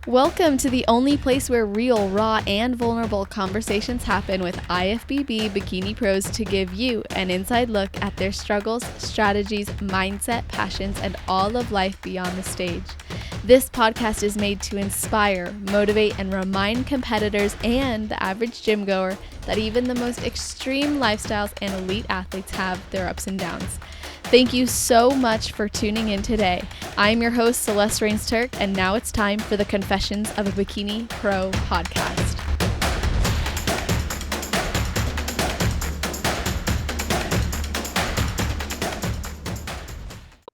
Welcome to the only place where real, raw, and vulnerable conversations happen with IFBB Bikini Pros to give you an inside look at their struggles, strategies, mindset, passions, and all of life beyond the stage. This podcast is made to inspire, motivate, and remind competitors and the average gym goer that even the most extreme lifestyles and elite athletes have their ups and downs. Thank you so much for tuning in today. I'm your host, Celeste Rains-Turk, and now it's time for the Confessions of a Bikini Pro podcast.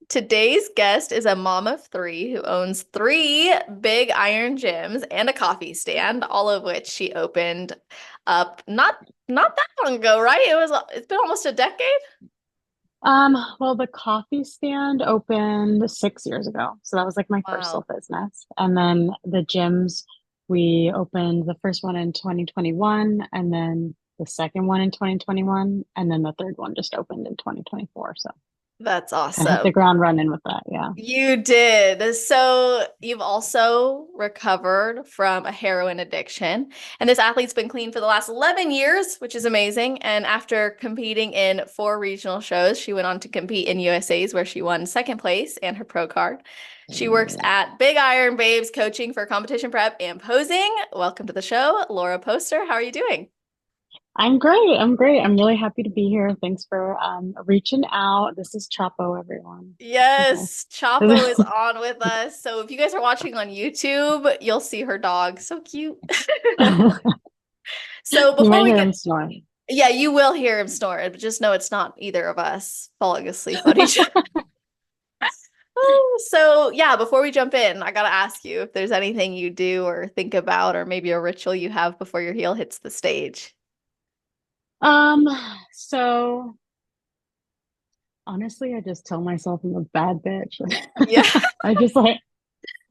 Today's guest is a mom of three who owns 3 big iron gyms and a coffee stand, all of which she opened up not that long ago, right? It's been almost a decade. Well, the coffee stand opened 6 years ago. So that was like my first Wow. little business. And then the gyms, we opened the first one in 2021, and then the second one in 2021, and then the third one just opened in 2024. So That's kind of hit awesome. the ground running with that. Yeah. You did. So you've also recovered from a heroin addiction. And this athlete's been clean for the last 11 years, which is amazing. And after competing in 4 regional shows, she went on to compete in USA's where she won second place and her pro card. She works at Big Iron Babes coaching for competition prep and posing. Welcome to the show, Laura Postor. How are you doing? I'm great. I'm great. I'm really happy to be here. Thanks for reaching out. This is Chapo, everyone. Yes, Chapo is Okay. on with us. So if you guys are watching on YouTube, you'll see her dog. So cute. So You before might we hear get, him snoring. yeah, you will hear him snore, but just know it's not either of us falling asleep on each other. So yeah, before we jump in, I gotta ask you if there's anything you do or think about, or maybe a ritual you have before your heel hits the stage. Um, so honestly, I just tell myself I'm a bad bitch. Yeah. I just like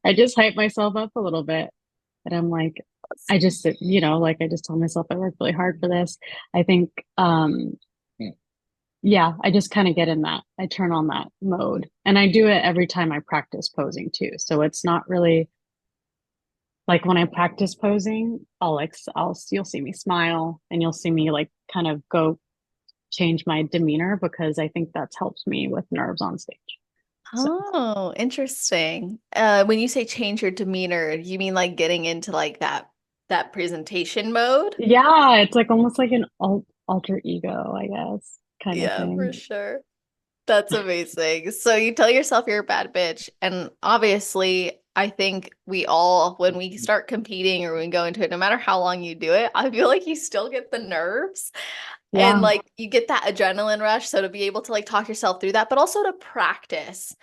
I just hype myself up a little bit. And I'm like, I just tell myself I worked really hard for this. I think yeah, I just kind of get in that. I turn on that mode. And I do it every time I practice posing too. So it's not really like when I practice posing, you'll see me smile and you'll see me like kind of go change my demeanor because I think that's helped me with nerves on stage. So Oh, interesting. When you say change your demeanor, you mean like getting into like that presentation mode? yeah, it's like almost like an alter ego, I guess, kind of Yeah, for thing. sure. That's amazing. So you tell yourself you're a bad bitch. And obviously, I think we all, when we start competing or when we go into it, no matter how long you do it, I feel like you still get the nerves and Yeah. like you get that adrenaline rush. So to be able to like talk yourself through that, but also to practice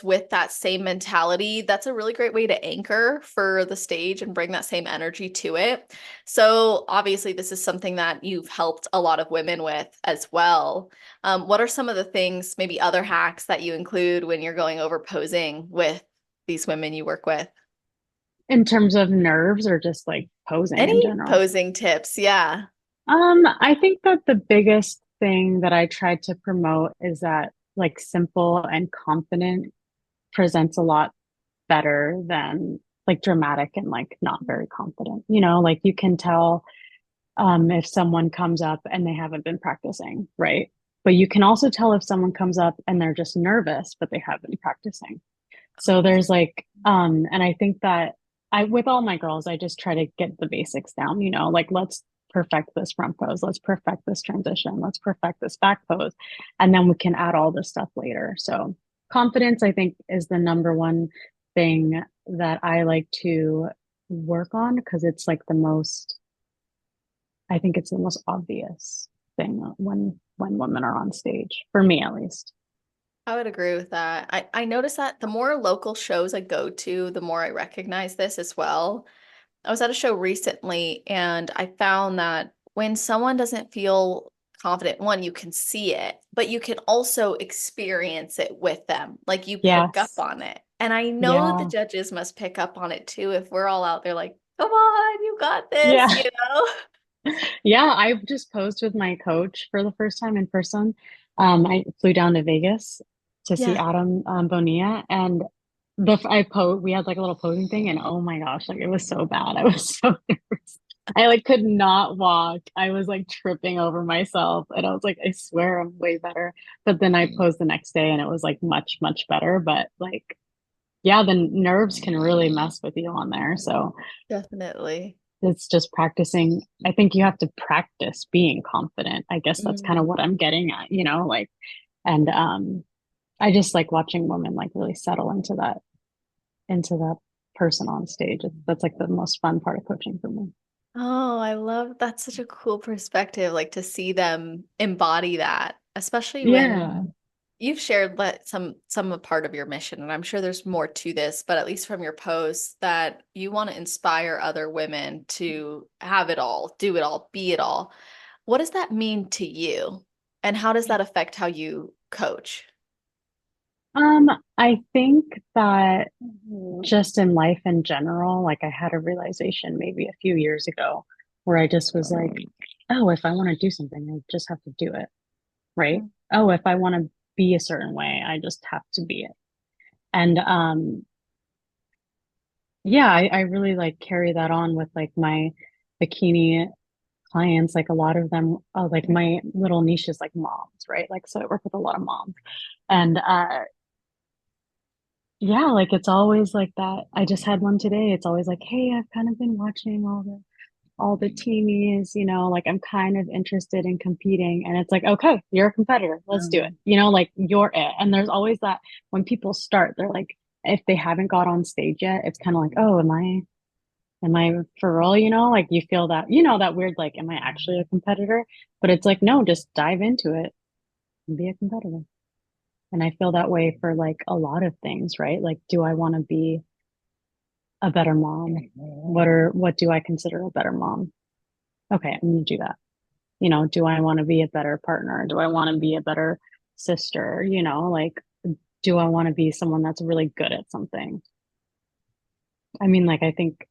with that same mentality, that's a really great way to anchor for the stage and bring that same energy to it. So obviously, this is something that you've helped a lot of women with as well. What are some of the things, maybe other hacks that you include when you're going over posing with these women you work with? In terms of nerves or just like posing in Any general. posing tips? Yeah. I think that the biggest thing that I try to promote is that like simple and confident presents a lot better than like dramatic and like not very confident. Like you can tell if someone comes up and they haven't been practicing, right? But you can also tell if someone comes up and they're just nervous, but they have been practicing. So there's like, and I think that with all my girls, I just try to get the basics down, like let's perfect this front pose, let's perfect this transition, let's perfect this back pose, and then we can add all this stuff later. So confidence, I think, is the number one thing that I like to work on because it's like I think it's the most obvious thing when women are on stage, for me at least. I would agree with that. I notice that the more local shows I go to, the more I recognize this as well. I was at a show recently and I found that when someone doesn't feel confident, one, you can see it, but you can also experience it with them. Like you pick up Yes. on it. And I know the Yeah. judges must pick up on it too if we're all out there like, come on, you got this, Yeah. Yeah, I just posed with my coach for the first time in person. I flew down to Vegas to see Yeah. Adam Bonilla, and we had like a little posing thing, and oh my gosh, like it was so bad. I was so nervous. I like could not walk. I was like tripping over myself, and I was like, I swear I'm way better. But then I posed the next day and it was like much, much better. But like, yeah, the nerves can really mess with you on there. So Definitely. it's just practicing. I think you have to practice being confident. I guess that's kind of Mm. what I'm getting at, like, and I just like watching women like really settle into that person on stage. That's like the most fun part of coaching for me. Oh, I love that's such a cool perspective, like to see them embody that, especially when Yeah. you've shared some a part of your mission, and I'm sure there's more to this, but at least from your posts that you want to inspire other women to have it all, do it all, be it all. What does that mean to you? And how does that affect how you coach? Um, I think that just in life in general, like I had a realization maybe a few years ago where I just was like, oh, if I want to do something, I just have to do it, right? Mm. Oh, if I want to be a certain way, I just have to be it. And yeah, I really like carry that on with like my bikini clients. Like a lot of them, like my little niche is like moms, right? Like, so I work with a lot of moms. And yeah, like it's always like that. I just had one today. It's always like, hey, I've kind of been watching all the teenies, like I'm kind of interested in competing. And it's like, okay, you're a competitor. Let's do it. Like you're it. And there's always that when people start, they're like, if they haven't got on stage yet, it's kind of like, oh, am I for real? Like you feel that, that weird, like, am I actually a competitor? But it's like, no, just dive into it and be a competitor. And I feel that way for like a lot of things, right? Like, do I want to be a better mom? What do I consider a better mom? Okay, I'm gonna do that. Do I want to be a better partner? Do I want to be a better sister? Like, do I want to be someone that's really good at something? I mean, like, I think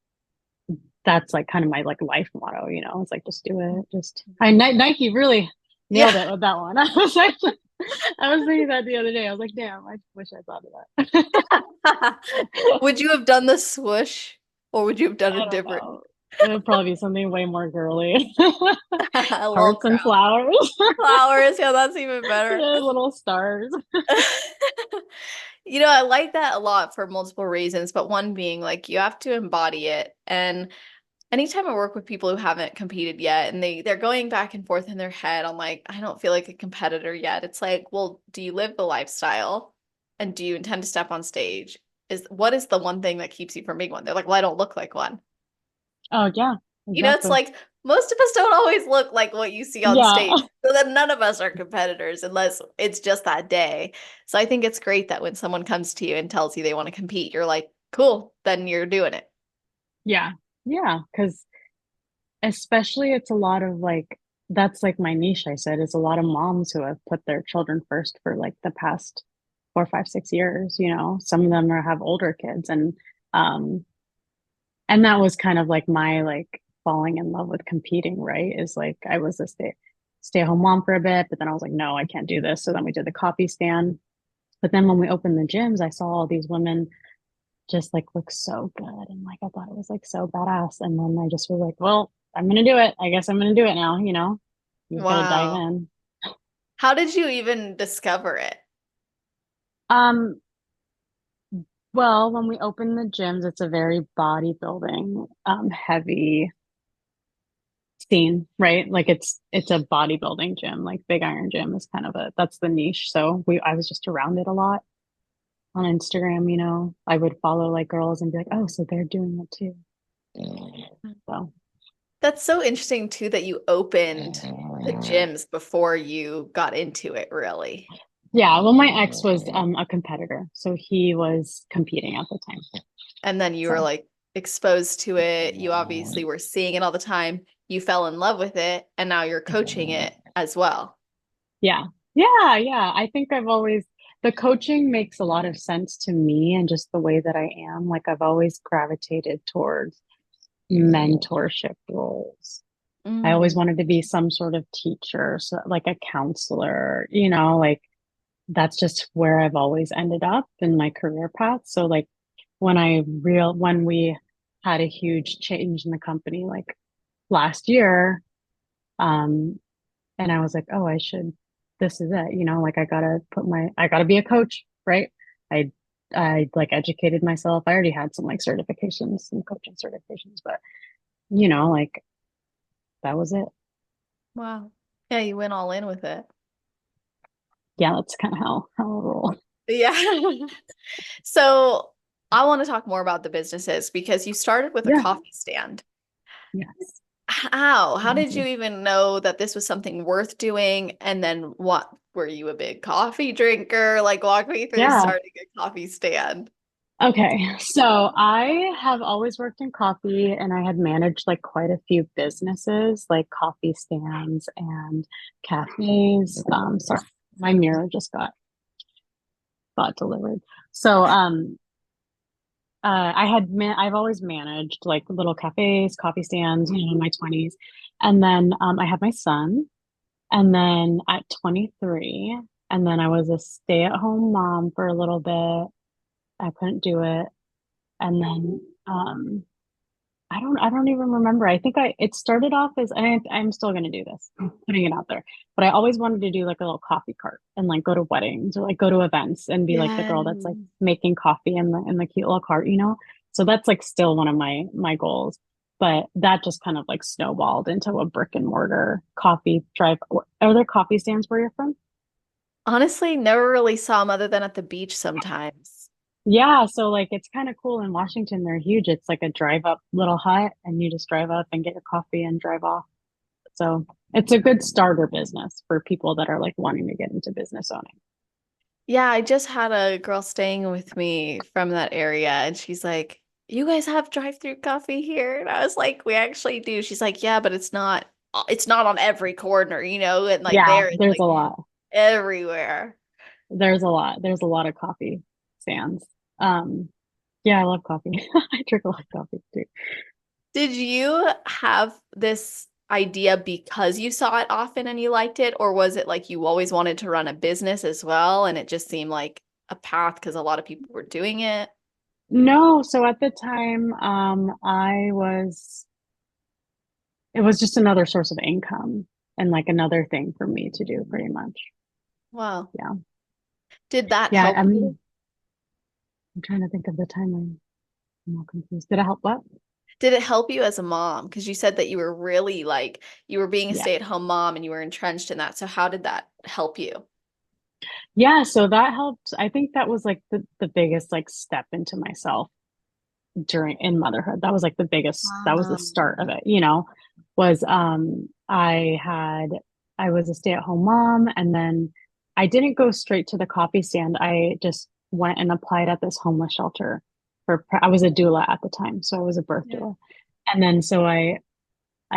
that's like kind of my like life motto, it's like just do it. Nike really Yeah. nailed it with that one. I was thinking that the other day. I was like, damn, I wish I thought of that. Would you have done the swoosh or would you have done I it don't different? know. It would probably be something way more girly. A little Hearts and crown. flowers. Flowers. Yeah, that's even better. Yeah, little stars. I like that a lot for multiple reasons, but one being like you have to embody it. And anytime I work with people who haven't competed yet and they're going back and forth in their head on like, I don't feel like a competitor yet. It's like, well, do you live the lifestyle? And do you intend to step on stage? What is the one thing that keeps you from being one? They're like, well, I don't look like one. Oh yeah, It's exactly. like most of us don't always look like what you see on Yeah. stage. So then none of us are competitors unless it's just that day. So I think it's great that when someone comes to you and tells you they want to compete, you're like, cool, then you're doing it. Yeah. Yeah. Because especially it's a lot of like, that's like my niche, I said, is a lot of moms who have put their children first for like the past 4, 5, 6 years, some of them have older kids. Um, and that was kind of like my like falling in love with competing, right? Is like I was a stay-at-home mom for a bit, but then I was like, no, I can't do this. So then we did the coffee stand. But then when we opened the gyms, I saw all these women just like look so good. And like I thought it was like so badass. And then I just was like, well, I'm gonna do it. I guess I'm gonna do it now, You just gotta dive Wow. in. How did you even discover it? Um, well, when we open the gyms, it's a very bodybuilding heavy scene, right? Like it's a bodybuilding gym, like Big Iron Gym is kind of that's the niche. So I was just around it a lot on Instagram, I would follow like girls and be like, oh, so they're doing it too. So That's so interesting too that you opened the gyms before you got into it, really. yeah, well, my ex was a competitor, so he was competing at the time. And then you were So like exposed to it. You obviously were seeing it all the time. You fell in love with it, and now you're coaching it as well. yeah, yeah, yeah. I think the coaching makes a lot of sense to me and just the way that I am. Like I've always gravitated towards mentorship roles. I always Mm. wanted to be some sort of teacher, so like a counselor, like that's just where I've always ended up in my career path. So like when we had a huge change in the company like last year, um, and I was like, oh, this is it, like I gotta be a coach, right? I I like educated myself. I already had some like certifications, some coaching certifications, but like that was it. Wow. Yeah, you went all in with it. Yeah, that's kind of how I roll. Yeah. So I want to talk more about the businesses because you started with a Yeah. coffee stand. Yes. How? How did you even know that this was something worth doing? And then what, were you a big coffee drinker? Like walk me through Yeah. starting a coffee stand. Okay, so I have always worked in coffee and I had managed like quite a few businesses, like coffee stands and cafes. Sorry, my mirror just got delivered. So I've always managed like little cafes, coffee stands, in my 20s. And then I had my son, and then at 23, and then I was a stay-at-home mom for a little bit. I couldn't do it. And then I don't even remember. I think it started off as, and I'm still gonna do this, I'm putting it out there. But I always wanted to do like a little coffee cart and like go to weddings or like go to events and be like the Yeah. girl that's like making coffee in the cute little cart. So that's like still one of my goals. But that just kind of like snowballed into a brick and mortar coffee drive. Are there coffee stands where you're from? Honestly, never really saw them other than at the beach sometimes. Yeah, so like it's kind of cool in Washington. They're huge. It's like a drive up little hut and you just drive up and get your coffee and drive off. So it's a good starter business for people that are like wanting to get into business owning. Yeah, I just had a girl staying with me from that area, and she's like, "You guys have drive-through coffee here?" And I was like, "We actually do." She's like, "Yeah, but it's not on every corner, and like Yeah, there it's there's a like lot. everywhere." There's a lot. There's a lot of coffee stands. Um, yeah, I love coffee. I drink a lot of coffee too. Did you have this idea because you saw it often and you liked it, or was it like you always wanted to run a business as well and it just seemed like a path because a lot of people were doing it? No, so at the time, it was just another source of income and like another thing for me to do pretty much. Wow. Yeah. Did that Yeah, help you? I'm trying to think of the timeline. I'm all confused. Did it help what? Did it help you as a mom? Because you said that you were really like you were being a Yeah. stay-at-home mom and you were entrenched in that. So how did that help you? Yeah, so that helped. I think that was like the biggest like step into myself during in motherhood. That was like that was the start of it, was I was a stay-at-home mom, and then I didn't go straight to the coffee stand. I just went and applied at this homeless shelter I was a doula at the time, so I was a birth Yeah. doula. And then so I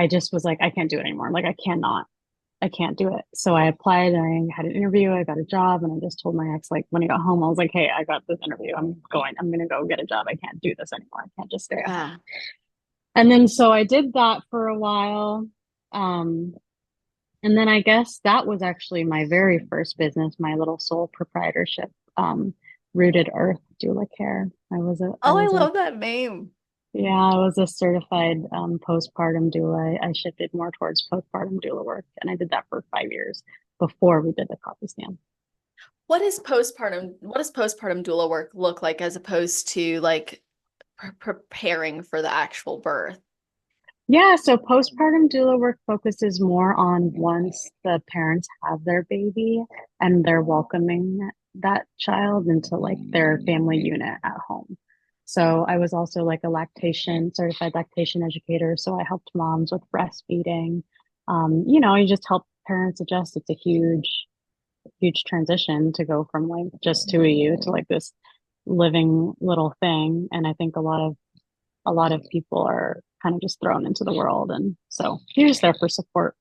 just was like, I can't do it anymore. Like I can't do it. So I applied and I had an interview. I got a job, and I just told my ex, like when I got home, I was like, hey, I got this interview. I'm going to go get a job. I can't do this anymore. I can't just stay at home. Yeah. And then so I did that for a while. Um, and then I guess that was actually my very first business, my little sole proprietorship, Rooted Earth Doula Care. I Oh, I was a love that name. Yeah, I was a certified postpartum doula. I shifted more towards postpartum doula work, and I did that for 5 years before we did the coffee stand. What does postpartum doula work look like as opposed to like preparing for the actual birth? Yeah, so postpartum doula work focuses more on once the parents have their baby and they're welcoming that child into like their family unit at home. So I was also like a certified lactation educator. So I helped moms with breastfeeding. You just help parents adjust. It's a huge transition to go from like just two of you to like this living little thing. And I think a lot of people are kind of just thrown into the world. And so you're just there for support.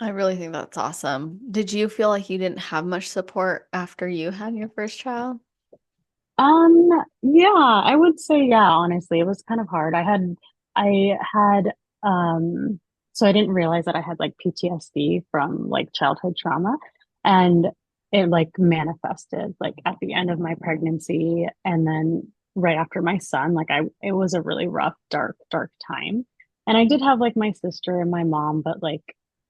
I really think that's awesome. Did you feel like you didn't have much support after you had your first child? Um, yeah, I would say, yeah, honestly, it was kind of hard. I had, so I didn't realize that I had like PTSD from like childhood trauma. And it like manifested like at the end of my pregnancy, and then right after my son, like it was a really rough, dark time. And I did have like my sister and my mom, but like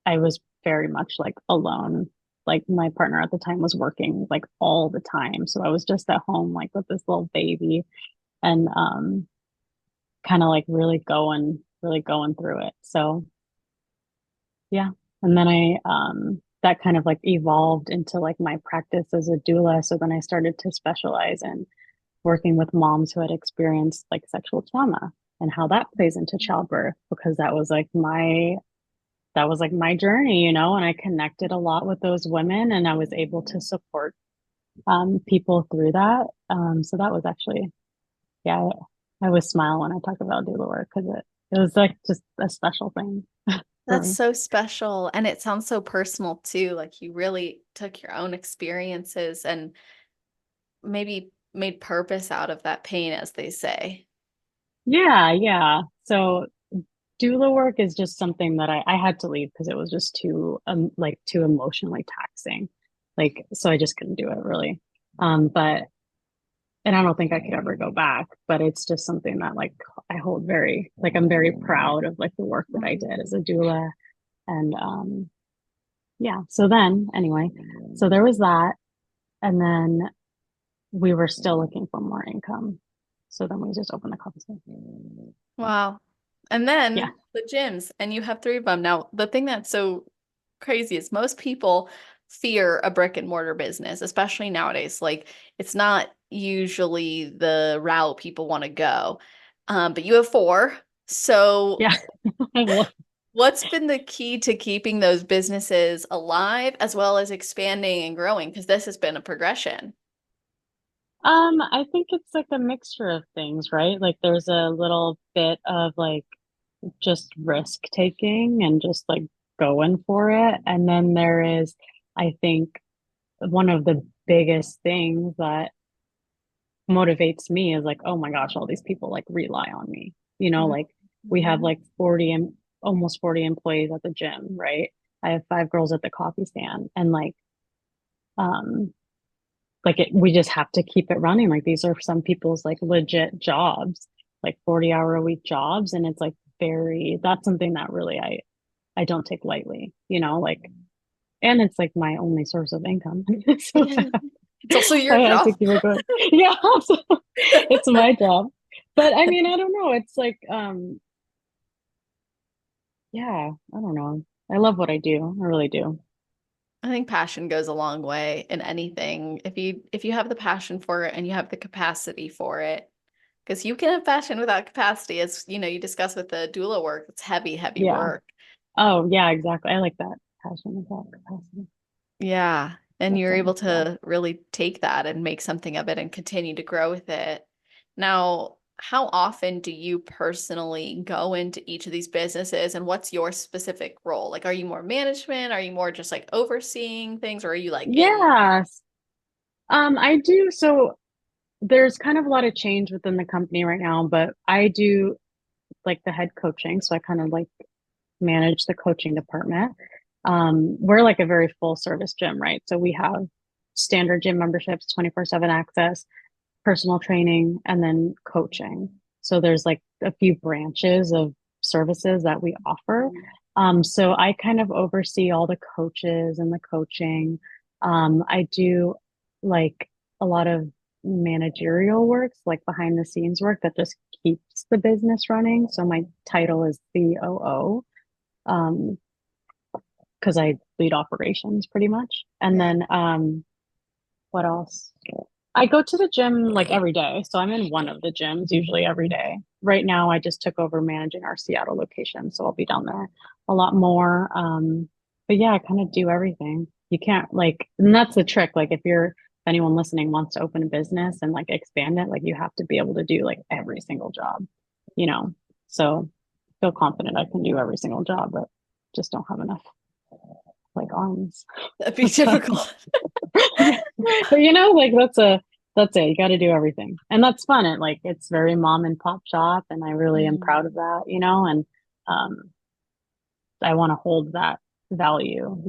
I was very much like alone. Like my partner at the time was working like all the time. So I was just at home like with this little baby, and kind of like really going through it. So yeah. And then that kind of like evolved into like my practice as a doula. So then I started to specialize in working with moms who had experienced like sexual trauma and how that plays into childbirth, because that was like my journey, and I connected a lot with those women, and I was able to support people through that. So that was actually, yeah, I always smile when I talk about doula work because it was like just a special thing for That's me. so special. And it sounds so personal too. Like you really took your own experiences and maybe made purpose out of that pain, as they say. Yeah, yeah. So doula work is just something that I had to leave because it was just too emotionally taxing. Like, so I just couldn't do it really. But and I don't think I could ever go back, but it's just something that like I hold very, like I'm very proud of like the work that I did as a doula. And yeah, so then anyway, so there was that. And then we were still looking for more income. So then we just opened the coffee shop. Wow. And Yeah. then the gyms, and you have three of them. Now, the thing that's so crazy is most people fear a brick and mortar business, especially nowadays. Like, it's not usually the route people want to go. But you have four. So, Yeah. what's been the key to keeping those businesses alive as well as expanding and growing? Because this has been a progression. I think it's like a mixture of things, right? Like there's a little bit of like just risk taking and just like going for it. And then there is, I think, one of the biggest things that motivates me is like, oh my gosh, all these people like rely on me. Mhm. Like we have like 40 and almost 40 employees at the gym, right? I have 5 girls at the coffee stand, and um we just have to keep it running. Like these are some people's like legit jobs, like 40-hour a week jobs. And it's like that's something that really I don't take lightly, like, and it's like my only source of income. So It's also I your have to job. keep it going. Yeah, so it's my job. But I mean, I don't know. It's like, yeah, I don't know. I love what I do. I really do. I think passion goes a long way in anything. If you have the passion for it and you have the capacity for it, because you can have passion without capacity, as you know, you discuss with the doula work. It's heavy, heavy Yeah. work. Oh, yeah, exactly. I like that. Passion without capacity. Yeah. And That's you're able yeah. to really take that and make something of it and continue to grow with it. Now, how often do you personally go into each of these businesses and what's your specific role? Like, are you more management? Are you more just like overseeing things, or are you like in? Yes. I do. So there's kind of a lot of change within the company right now, but I do like the head coaching. So I kind of like manage the coaching department. We're like a very full service gym, right? So we have standard gym memberships, 24/7 access, personal training, and then coaching. So there's like a few branches of services that we offer. So I kind of oversee all the coaches and the coaching. I do like a lot of managerial works, like behind the scenes work that just keeps the business running. So my title is COO, because I lead operations pretty much. And Yeah. then what else? I go to the gym like every day. So I'm in one of the gyms usually every day. Right now, I just took over managing our Seattle location. So I'll be down there a lot more. But yeah, I kind of do everything. You can't like, and that's the trick. Like, if anyone listening wants to open a business and like expand it, like you have to be able to do like every single job, you know? So I feel confident I can do every single job, but just don't have enough like arms. That'd be So difficult. but like that's it. You got to do everything, and that's fun. It's very mom and pop shop, and I really am proud of that. And I want to hold that value,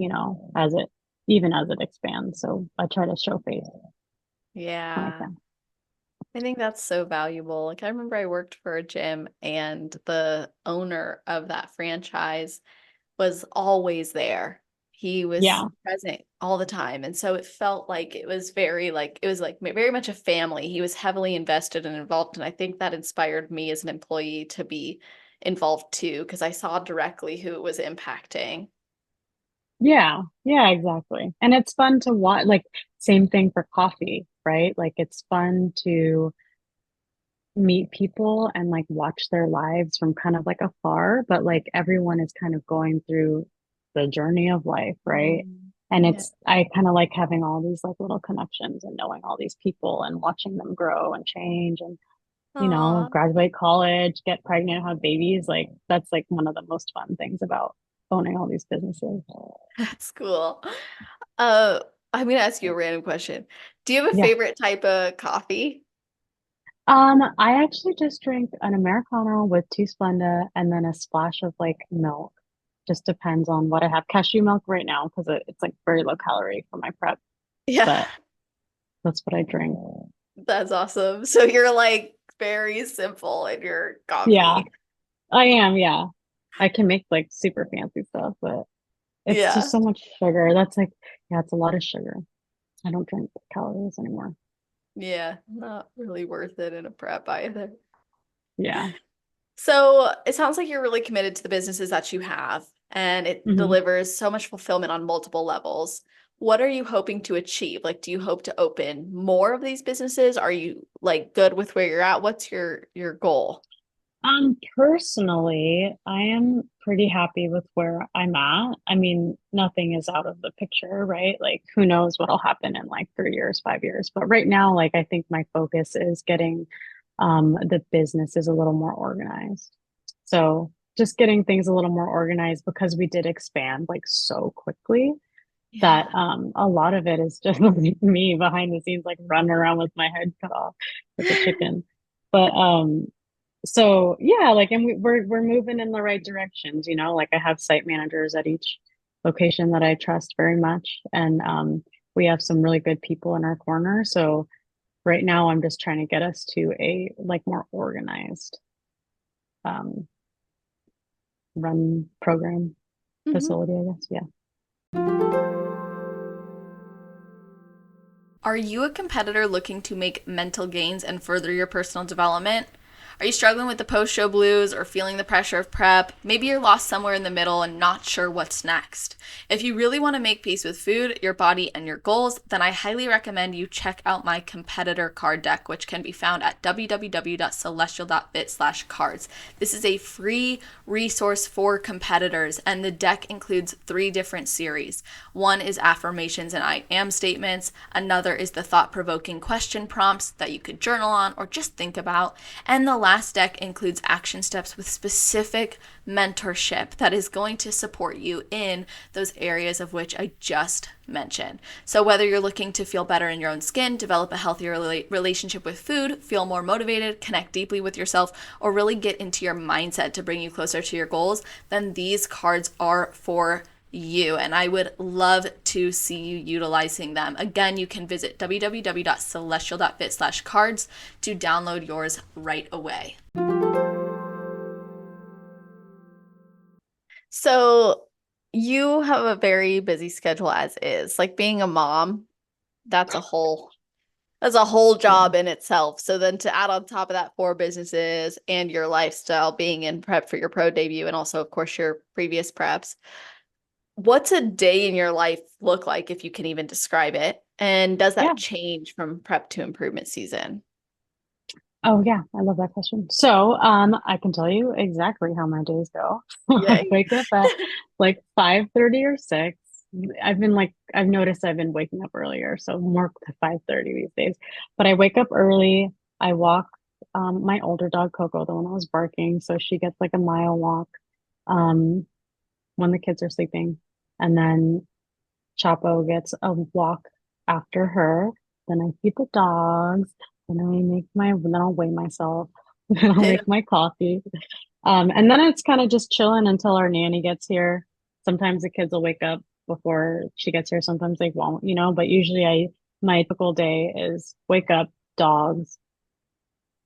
as it even as it expands. So I try to show face when I Yeah. can. I think that's so valuable. Like I remember I worked for a gym and the owner of that franchise was always there. He was Yeah. present all the time. And so it felt like it was very like it was like very much a family. He was heavily invested and involved. And I think that inspired me as an employee to be involved too, because I saw directly who it was impacting. Yeah. Yeah, exactly. And it's fun to watch, like, same thing for coffee, right? Like, it's fun to meet people and like watch their lives from kind of like afar, but like everyone is kind of going through the journey of life, right? Mm. And Yeah. I kind of like having all these like little connections and knowing all these people and watching them grow and change and, Aw, graduate college, get pregnant, have babies. Like, that's like one of the most fun things about owning all these businesses. that's cool. Uh, I'm gonna ask you a random question. Do you have a Yeah. favorite type of coffee? I actually just drink an Americano with two Splenda and then a splash of like milk. Just depends on what I have. Cashew milk right now because it's like very low calorie for my prep, Yeah, but that's what I drink. that's awesome. So you're like very simple in your Yeah, coffee. I am. Yeah, I can make like super fancy stuff, but it's just Yeah. so much sugar. That's like, yeah, it's a lot of sugar. I don't drink calories anymore. Yeah, not really worth it in a prep either. Yeah. So it sounds like you're really committed to the businesses that you have, and it hmm delivers so much fulfillment on multiple levels. What are you hoping to achieve? Like, do you hope to open more of these businesses? Are you like good with where you're at? What's your goal? Personally, I am pretty happy with where I'm at. I mean, nothing is out of the picture, right? Like, who knows what'll happen in like 3 years, 5 years. But right now, like, I think my focus is getting the businesses a little more organized. So just getting things a little more organized because we did expand like so quickly that Yeah. a lot of it is just like me behind the scenes, like running around with my head cut off like a chicken. But so yeah, like, and we're moving in the right directions, like I have site managers at each location that I trust very much. And we have some really good people in our corner. So right now I'm just trying to get us to a like more organized um run program Mhm. facility, I guess. Yeah. Are you a competitor looking to make mental gains and further your personal development? Are you struggling with the post show blues or feeling the pressure of prep? Maybe you're lost somewhere in the middle and not sure what's next. If you really want to make peace with food, your body, and your goals, then I highly recommend you check out my competitor card deck, which can be found at www.celestial.fit/cards. This is a free resource for competitors, and the deck includes 3 different series. One is affirmations and I am statements, another is the thought provoking question prompts that you could journal on or just think about, and the last deck includes action steps with specific mentorship that is going to support you in those areas of which I just mentioned. So, whether you're looking to feel better in your own skin, develop a healthier relationship with food, feel more motivated, connect deeply with yourself, or really get into your mindset to bring you closer to your goals, then these cards are for you, and I would love to see you utilizing them. Again, you can visit www.celestial.fit/cards to download yours right away. So, you have a very busy schedule as is. Like being a mom, that's a whole that's a whole Yeah. job in itself. So then to add on top of that 4 businesses and your lifestyle being in prep for your pro debut and also of course your previous preps, what's a day in your life look like if you can even describe it? And does Yeah. that change from prep to improvement season? Oh yeah, I love that question. So, I can tell you exactly how my days go. I Yay. wake up at like 5:30 or 6. I've noticed I've been waking up earlier, so more to 5:30 these days. But I wake up early. I walk my older dog Coco, the one that was barking, so she gets like a mile walk um when the kids are sleeping. And then Chapo gets a walk after her. Then I feed the dogs. Then I'll weigh myself. Then I'll Yeah. make my coffee. And then it's kind of just chilling until our nanny gets here. Sometimes the kids will wake up before she gets here. Sometimes they won't, but usually my typical day is wake up, dogs,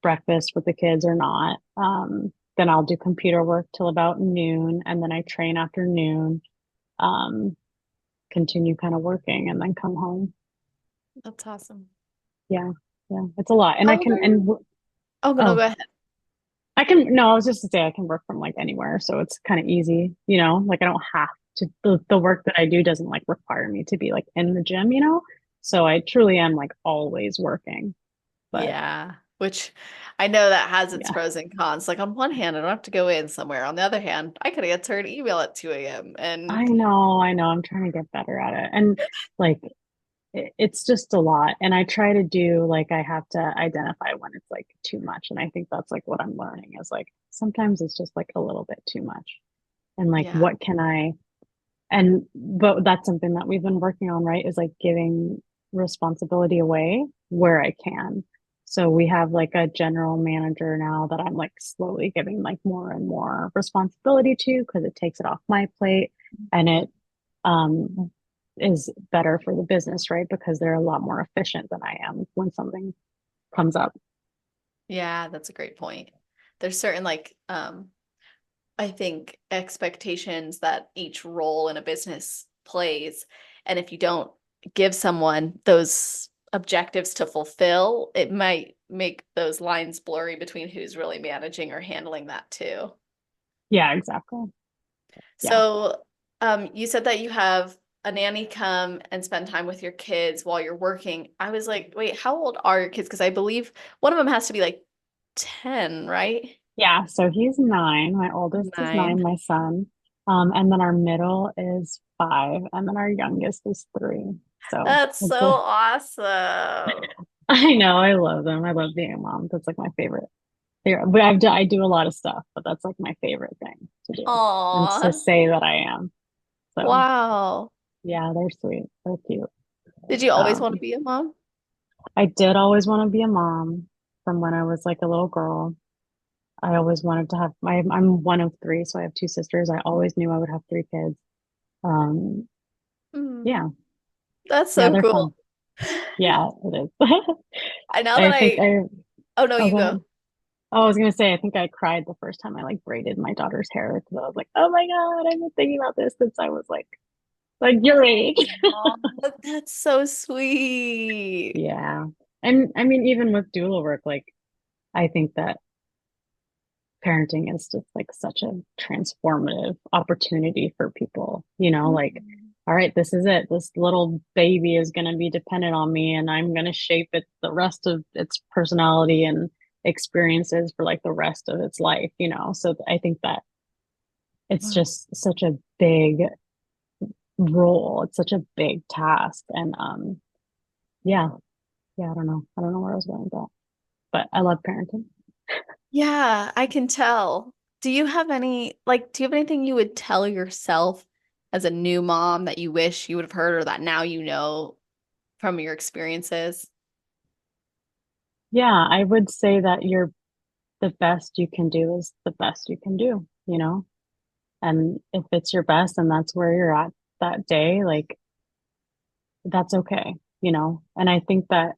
breakfast with the kids or not. Then I'll do computer work till about noon, and then I train after noon, um, continue kind of working, and then come home. That's awesome. Yeah, yeah, it's a lot. And How I old can, are you? and Oh, no, oh, go ahead. I can, no, I was just to say I can work from like anywhere. So it's kind of easy, like I don't have to, the work that I do doesn't like require me to be like in the gym. So I truly am like always working, but Yeah, which I know that has its yeah, pros and cons. Like on one hand, I don't have to go in somewhere. On the other hand, I could answer an email at 2 a.m. and I know. I'm trying to get better at it. And like, it's just a lot. And I try to do like, I have to identify when it's like too much. And I think that's like what I'm learning is like, sometimes it's just like a little bit too much. And like, yeah, what can but that's something that we've been working on, right? Is like giving responsibility away where I can. So we have like a general manager now that I'm like slowly giving like more and more responsibility to because it takes it off my plate and it um is better for the business, right? Because they're a lot more efficient than I am when something comes up. yeah, that's a great point. There's certain I think expectations that each role in a business plays. And if you don't give someone those objectives to fulfill, it might make those lines blurry between who's really managing or handling that too. Yeah, exactly. Yeah. So, you said that you have a nanny come and spend time with your kids while you're working. I was like, wait, how old are your kids? Because I believe one of them has to be like 10, right? Yeah, so he's 9. My oldest is 9, 9. my son. And then our middle is 5, and then our youngest is 3. So That's it's so awesome. I know, I love them. I love being a mom. That's like my favorite. But I do a lot of stuff, but that's like my favorite thing to do and to Aw. say that I am. So Wow. yeah, they're sweet. They're cute. Did you always want to Um, be a mom? I did always want to be a mom from when I was like a little girl. I always wanted to have I'm one of 3, so I have 2 sisters. I always knew I would have 3 kids. Um, Mm, yeah, that's yeah, so they're cool. fun. Yeah, it is. I now that I think oh no, oh, you go go. ahead. Oh, I was gonna say, I think I cried the first time I like braided my daughter's hair because I was like, oh my God, I've been thinking about this since I was like your age. Aw, that's so sweet. Yeah. And I mean, even with doula work, like I think that parenting is just like such a transformative opportunity for people, like, Mhm. all right, this is it. This little baby is going to be dependent on me and I'm going to shape it the rest of its personality and experiences for like the rest of its life. So I think that it's just such a big role. It's such a big task. And yeah, yeah, I don't know where I was going with that, but I love parenting. Yeah, I can tell. Do you have anything you would tell yourself as a new mom that you wish you would have heard or that now you know from your experiences? Yeah, I would say that the best you can do is the best you can do. And if it's your best and that's where you're at that day, like that's okay. And I think that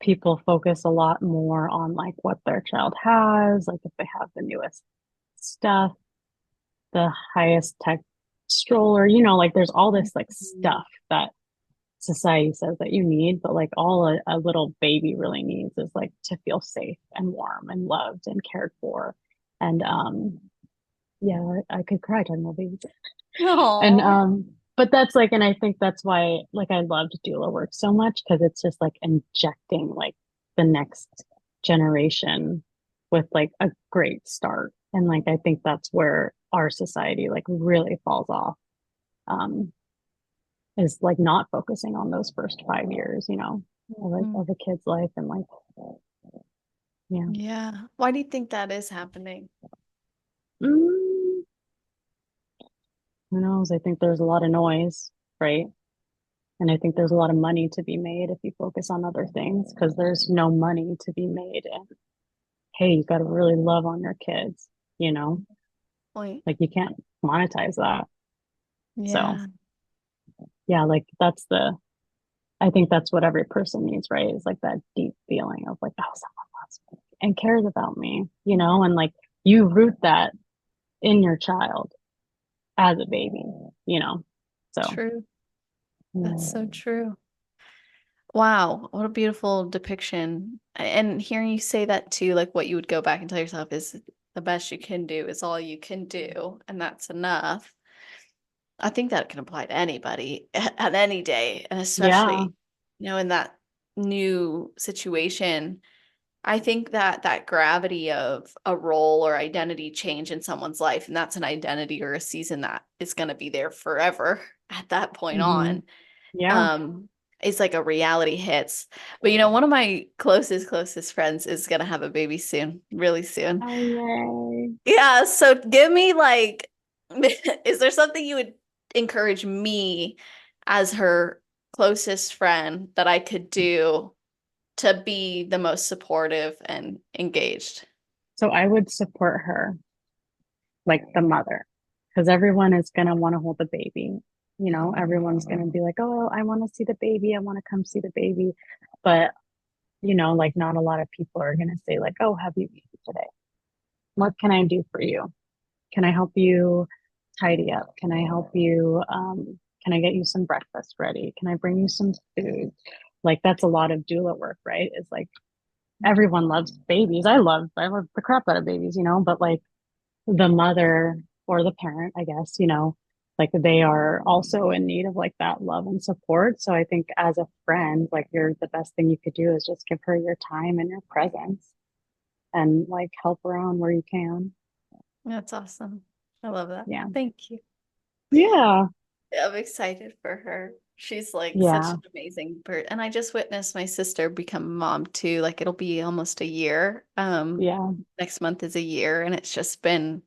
people focus a lot more on like what their child has, like if they have the newest stuff, the highest tech stroller, like there's all this like Mhm. stuff that society says that you need, but like all a little baby really needs is like to feel safe and warm and loved and cared for. And yeah, I could cry talking about babies. And Aw. but that's like, and I think that's why like I loved doula work so much because it's just like injecting like the next generation with like a great start. And like I think that's where our society like really falls off. Um, is like not focusing on those first 5 years, Mhm. of a kid's life and like yeah. Yeah. Why do you think that is happening? Mm, who knows? I think there's a lot of noise, right? And I think there's a lot of money to be made if you focus on other things because there's no money to be made. And hey, you got to really love on your kids, you know, Point. like you can't monetize that. So Yeah. yeah, like I think that's what every person needs, right? Is like that deep feeling of like, oh, someone loves me and cares about me, and like you root that in your child as a baby, you know? So, True. That's so mm, true. Wow, what a beautiful depiction. And hearing you say that too, like what you would go back and tell yourself is the best you can do is all you can do, and that's enough. I think that can apply to anybody at any day, and yeah. especially, in that new situation. I think that that gravity of a role or identity change in someone's life, and that's an identity or a season that is going to be there forever at that point Hmm. on, Yeah. um, it's like a reality hits. But one of my closest friends is gonna have a baby soon, really soon. Oh, yay. Yeah, so give me like, is there something you would encourage me as her closest friend that I could do to be the most supportive and engaged? So I would support her like the mother, because everyone is going to want to hold the baby. Everyone's going to be like, oh, I want to see the baby. I want to come see the baby. But, like not a lot of people are going to say, like, oh, have you eaten today? What can I do for you? Can I help you tidy up? Can I help you? Can I get you some breakfast ready? Can I bring you some food? Like, that's a lot of doula work, right? It's like everyone loves babies. I love the crap out of babies, but like, the mother or the parent, I guess, like they are also in need of like that love and support. So I think as a friend, like the best thing you could do is just give her your time and your presence and like help around where you can. That's awesome. I love that. Yeah. Thank you. Yeah. I'm excited for her. She's like such Yeah. an amazing bird. And I just witnessed my sister become a mom too. Like it'll be almost a year. Yeah. Next month is a year, and it's just been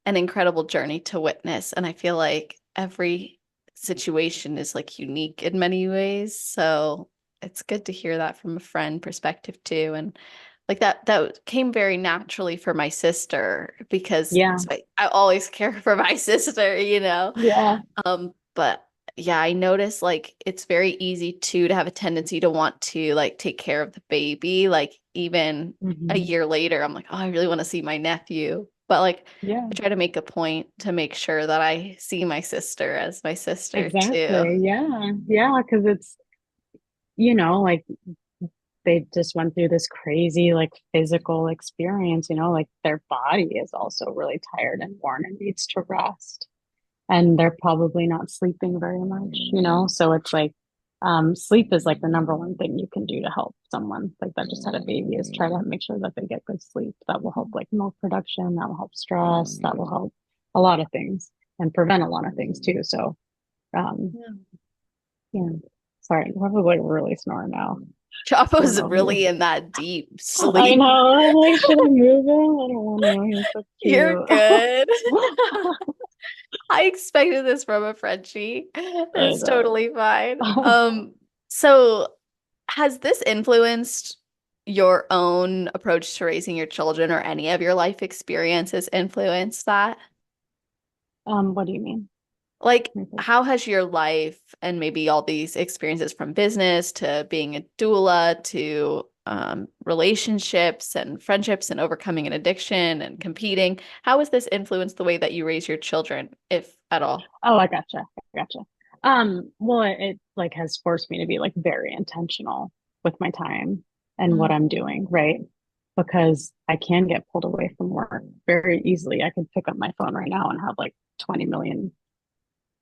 an incredible journey to witness. And I feel like every situation is like unique in many ways. So it's good to hear that from a friend perspective too. And like that came very naturally for my sister because Yeah. I always care for my sister. Yeah. But yeah, I noticed like it's very easy to have a tendency to want to like take care of the baby. Like even a Hmm. year later, I'm like, oh, I really want to see my nephew. But like Yeah. I try to make a point to make sure that I see my sister as my sister too. Exactly. Yeah. Yeah. Cause like they just went through this crazy, like physical experience, like their body is also really tired and worn and needs to rest. And they're probably not sleeping very much, So it's like sleep is like the number one thing you can do to help someone like that just had a baby is try to make sure that they get good sleep. That will help like milk production, that will help stress, that will help a lot of things and prevent a lot of things too. So um Yeah. yeah. Sorry, I'm probably like really snoring now. I don't Chapo's know if really you in that deep I sleep. know. I'm like, should I move him? I don't want to. He's so You're cute. good. I expected this from a Frenchie. I It's know. totally fine. So has this influenced your own approach to raising your children or any of your life experiences influenced that? What do you mean? Like, how has your life and maybe all these experiences from business to being a doula to relationships and friendships and overcoming an addiction and competing, how has this influenced the way that you raise your children, if at all? Oh, I gotcha. I gotcha. Well, it like has forced me to be like very intentional with my time and what Mm, I'm doing, right? Because I can get pulled away from work very easily. I could pick up my phone right now and have like 20 million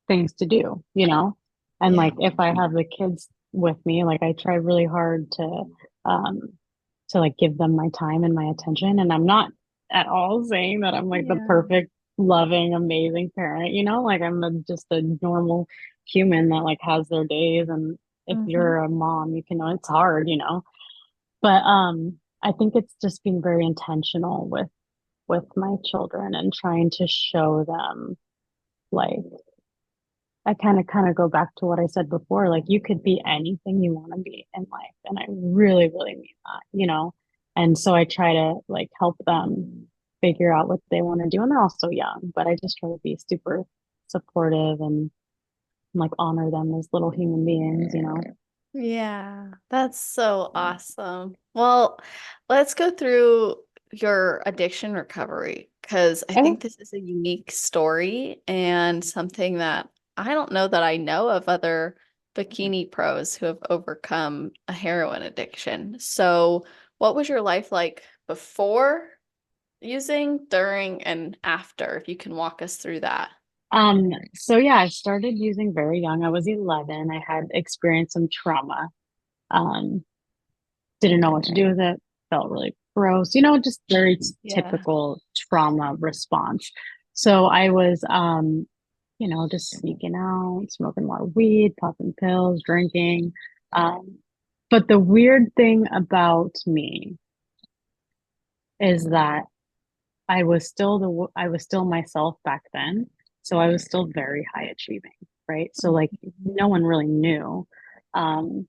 things to do, And yeah. like if I have the kids with me, like I try really hard um to like give them my time and my attention. And I'm not at all saying that I'm like the Yeah. perfect, loving, amazing parent, like just a normal human that like has their days. And if Hmm. you're a mom, you can know it's hard, But I think it's just being very intentional with my children and trying to show them like I kind of go back to what I said before. Like you could be anything you want to be in life. And I really, really mean that. And so I try to like help them figure out what they want to do. And they're also young, but I just try to be super supportive and and like honor them as little human beings, you know. Yeah, that's so awesome. Well, let's go through your addiction recovery because I Okay. think this is a unique story and something that I don't know that I know of other bikini pros who have overcome a heroin addiction. So, what was your life like before using, during, and after? If you can walk us through that. So yeah, I started using very young. I was 11. I had experienced some trauma. Um, didn't know what to do with it. Felt really gross, just very Yeah. typical trauma response. So I was, just sneaking out, smoking a lot of weed, popping pills, drinking. Um, but the weird thing about me is that I was still myself back then. So I was still very high achieving, right? So like no one really knew. Um,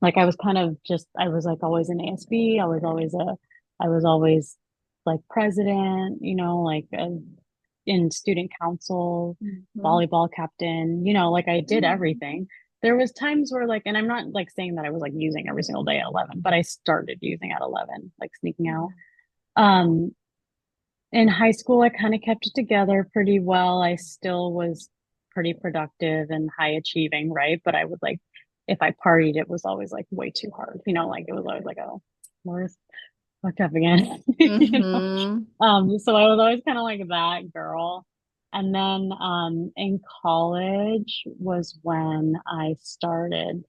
like I was kind of just I was like always in ASB. I was always like president, like in student council, Mhm. volleyball captain, like I did everything. There was times where like, and I'm not like saying that I was like using every single day at 11, but I started using at 11, like sneaking out. Um, in high school, I kind of kept it together pretty well. I still was pretty productive and high achieving, right? But I would like, if I partied, it was always like way too hard, like it was always like, oh, Laura's fucked up again, Mm-hmm. So I was always kind of like that girl. And then in college was when I started.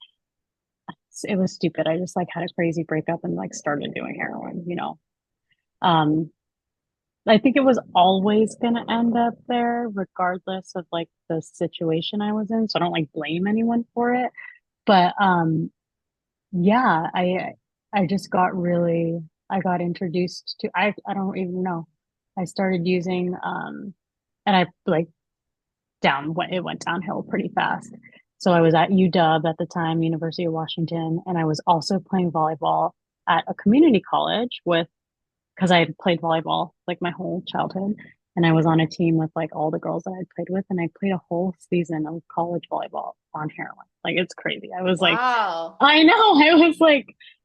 It was stupid. I just like had a crazy breakup and like started doing heroin. Um, I think it was always going to end up there, regardless of like the situation I was in. So I don't like blame anyone for it. But yeah, I just got really, I got introduced to, I don't even know. I started using, and I like it went downhill pretty fast. So I was at UW at the time, University of Washington, and I was also playing volleyball at a community college with because I had played volleyball like my whole childhood. And I was on a team with like all the girls that I'd played with. And I played a whole season of college volleyball on heroin. Like it's crazy. I was like, Wow. I know.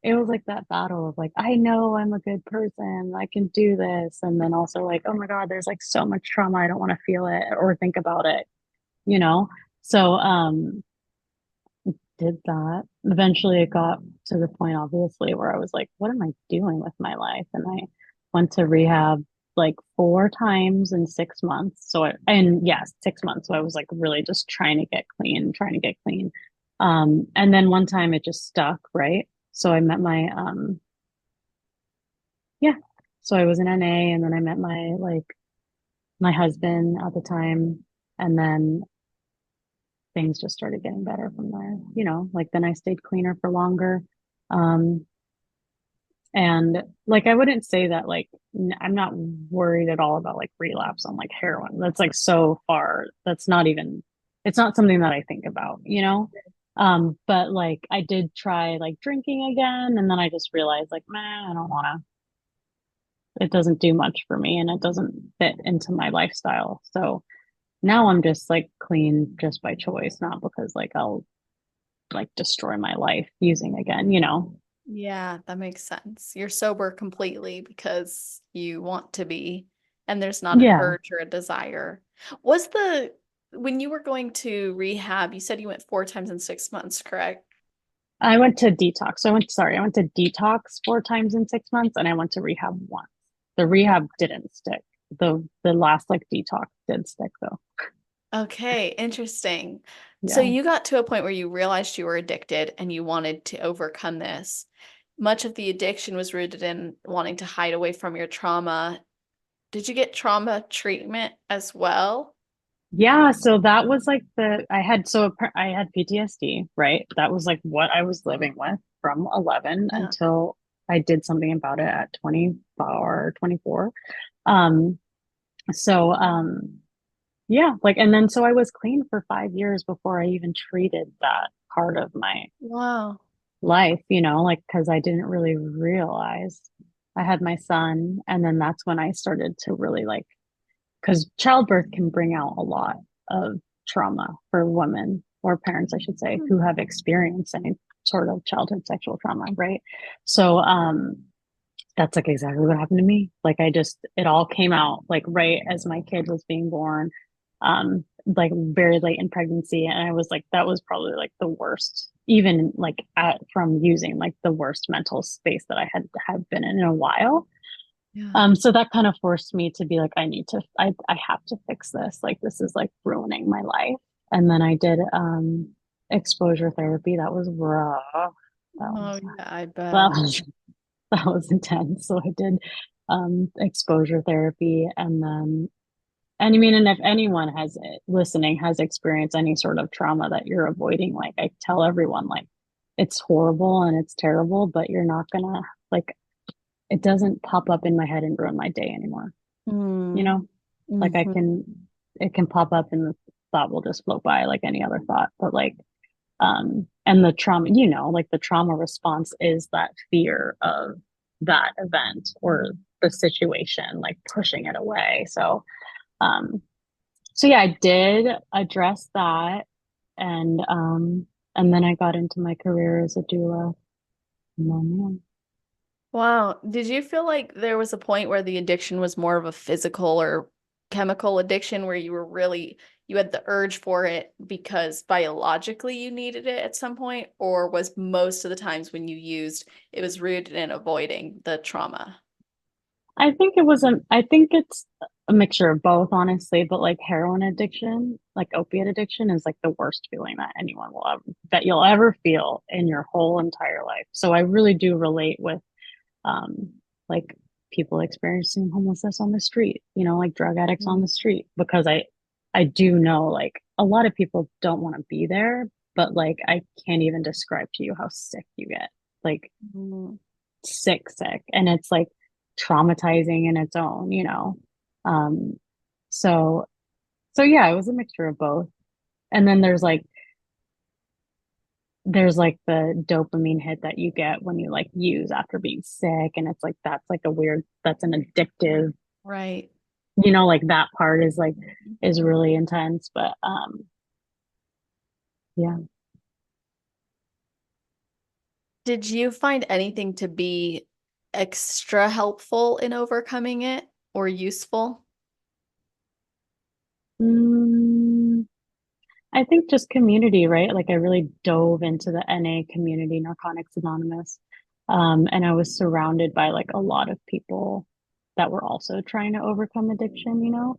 It was like that battle of like, I know I'm a good person. I can do this. And then also like, oh my God, there's like so much trauma. I don't want to feel it or think about it, you know? So, did that. Eventually, it got to the point, obviously, where I was like, what am I doing with my life? And I went to rehab like 4 times in 6 months. And yes, 6 months. So I was like really just trying to get clean, trying to get clean. And then one time it just stuck, right? So I met yeah. So I was in NA and then I met my husband at the time. And then things just started getting better from there. Like then I stayed cleaner for longer. Um, and like I wouldn't say that like I'm not worried at all about like relapse on like heroin. That's like so far. That's not even it's not something that I think about. But like I did try like drinking again and then I just realized like, man, I don't wanna. It doesn't do much for me and it doesn't fit into my lifestyle. So now I'm just like clean just by choice, not because like I'll like destroy my life using again. Yeah, that makes sense. You're sober completely because you want to be, and there's not an Yeah. urge or a desire. Was the when you were going to rehab, you said you went 4 times in 6 months, correct? I went to detox. I went to detox 4 times in 6 months and I went to rehab once. The rehab didn't stick. The last like detox did stick though. Okay, interesting. So Yeah. you got to a point where you realized you were addicted and you wanted to overcome this. Much of the addiction was rooted in wanting to hide away from your trauma. Did you get trauma treatment as well? Yeah, so that was like I had PTSD, right? That was like what I was living with from 11 Yeah. until I did something about it at 24, 24. Um so yeah, like and then so I was clean for 5 years before I even treated that part of my Wow. life, like because I didn't really realize I had my son. And then that's when I started to really because childbirth can bring out a lot of trauma for women. or parents, I should say, who have experienced any sort of childhood sexual trauma, right? So that's like exactly what happened to me. Like it all came out like right as my kid was being born, like very late in pregnancy. And I was like, that was probably like the worst, even like from using like the worst mental space that I had been in a while. Yeah. So that kind of forced me to be like, I have to fix this. Like, this is like ruining my life. And then I did, exposure therapy. That was rough. That Oh, was, yeah, I that bet. was, that was intense. So I did, exposure therapy. And I mean, and if anyone listening has experienced any sort of trauma that you're avoiding, like I tell everyone, like, it's horrible and it's terrible, but you're not gonna like it doesn't pop up in my head and ruin my day anymore. You Mm. know, like Hmm. it can pop up and the thought will just float by like any other thought. But like, and the trauma, like the trauma response is that fear of that event or the situation, like pushing it away. Um, so yeah, I did address that, and and then I got into my career as a doula. And then, Wow. Did you feel like there was a point where the addiction was more of a physical or chemical addiction where you had the urge for it because biologically you needed it at some point, or was most of the times when you used, it was rooted in avoiding the trauma? I think it's a mixture of both, honestly, but like heroin addiction, like opiate addiction is like the worst feeling that you'll ever feel in your whole entire life. So I really do relate with um like people experiencing homelessness on the street, like drug addicts on Mm. the street, because I do know like a lot of people don't want to be there, but like I can't even describe to you how sick you get. Like Mm. sick, and it's like traumatizing in its own. Um, so so yeah, it was a mixture of both. And then there's like the dopamine hit that you get when you like use after being sick, and it's like that's an addictive, Right. like that part is really intense. But yeah. Did you find anything to be extra helpful in overcoming it or useful? Mm, I think just community, right? Like I really dove into the NA community, Narcotics Anonymous. And I was surrounded by like a lot of people that were also trying to overcome addiction.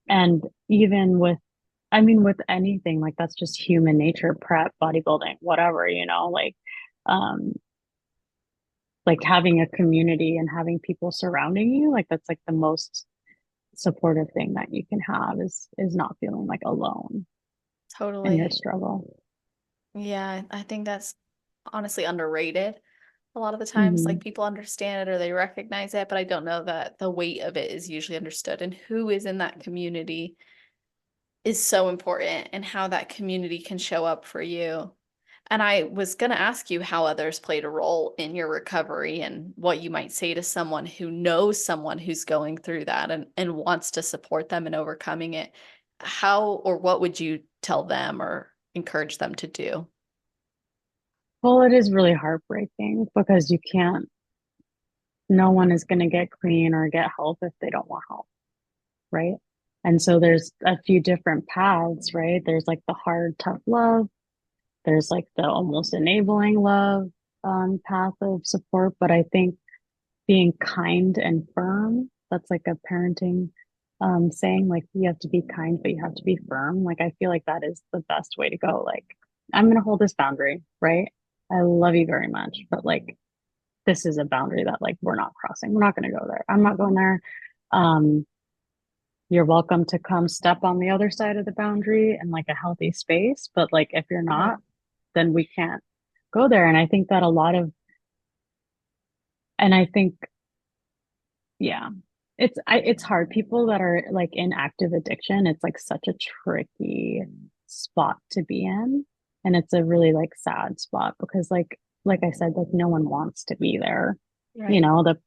And even I mean, with anything, like that's just human nature, prep, bodybuilding, whatever, um, like having a community and having people surrounding you, like that's like the most supportive thing that you can have is not feeling like alone in your Totally. struggle. Yeah, I think that's honestly underrated. A lot of the times, like Hmm. people understand it or they recognize it, but I don't know that the weight of it is usually understood. And who is in that community is so important and how that community can show up for you. And I was going to ask you how others played a role in your recovery and what you might say to someone who knows someone who's going through that and wants to support them in overcoming it. How or what would you tell them or encourage them to do? Well, it is really heartbreaking because no one is going to get clean or get help if they don't want help, right? And so there's a few different paths, right? There's like the hard, tough love. There's like the almost enabling love, path of support. But I think being kind and firm, that's like a parenting, saying, like you have to be kind, but you have to be firm. Like I feel like that is the best way to go. Like, I'm going to hold this boundary, right? I love you very much, but like this is a boundary that like we're not crossing. We're not going to go there. I'm not going there. Um, you're welcome to come step on the other side of the boundary in like a healthy space, but like if you're Right. not, then we can't go there. And I think that and I think, yeah, it's hard. People that are like in active addiction, it's like such a tricky spot to be in. And it's a really like sad spot because like I said, like no one wants to be there. Right. The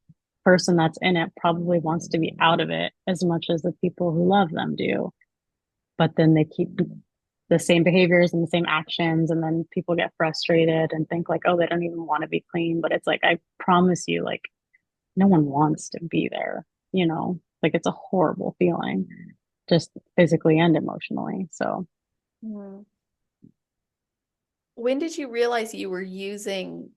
person that's in it probably wants to be out of it as much as the people who love them do. But then they keep the same behaviors and the same actions, and then people get frustrated and think like, oh, they don't even want to be clean. But it's like, I promise you, like, no one wants to be there, you know, like it's a horrible feeling, just physically and emotionally. So Mhm. When did you realize you were using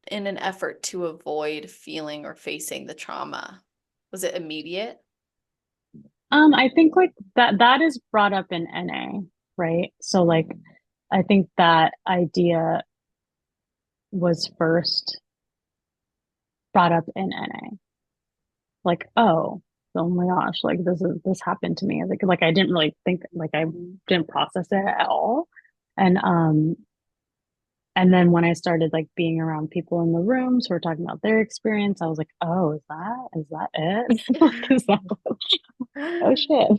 in an effort to avoid feeling or facing the trauma? Was it immediate? I think like that is brought up in NA, right? So like I think that idea was first brought up in NA. Like, oh my gosh, like this happened to me. Like I didn't really think, like I didn't process it at all. And and then when I started like being around people in the rooms who were talking about their experience, I was like, oh, is that it? Like, is that oh shit.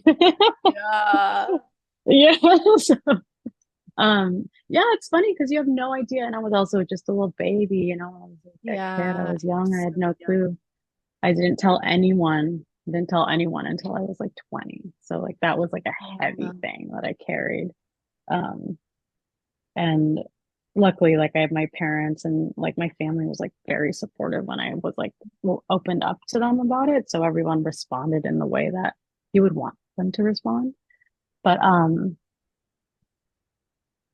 Yeah. Yeah. So, yeah, it's funny because you have no idea. And I was also just a little baby, you know, I was like a kid, I Yeah. was young, I So had no young. clue. I didn't tell anyone until I was like 20. So like that was like a heavy thing that I carried. Um, and luckily, like I have my parents and like my family was like very supportive when I was like opened up to them about it. So everyone responded in the way that you would want them to respond. But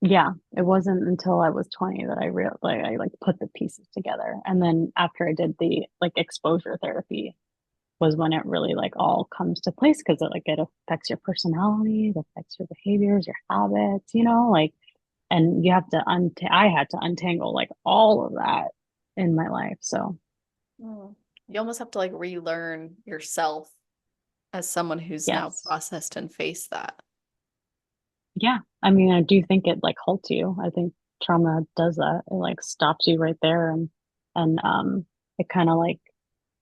yeah, it wasn't until I was 20 that I real like I like put the pieces together. And then after I did the like exposure therapy was when it really like all comes to place because it affects your personality, it affects your behaviors, your habits, you know, like and you have to I had to untangle like all of that in my life. So Mm. You almost have to like relearn yourself as someone who's now yes. processed and faced that. Yeah. I mean, I do think it like halts you. I think trauma does that. It like stops you right there and it kind of like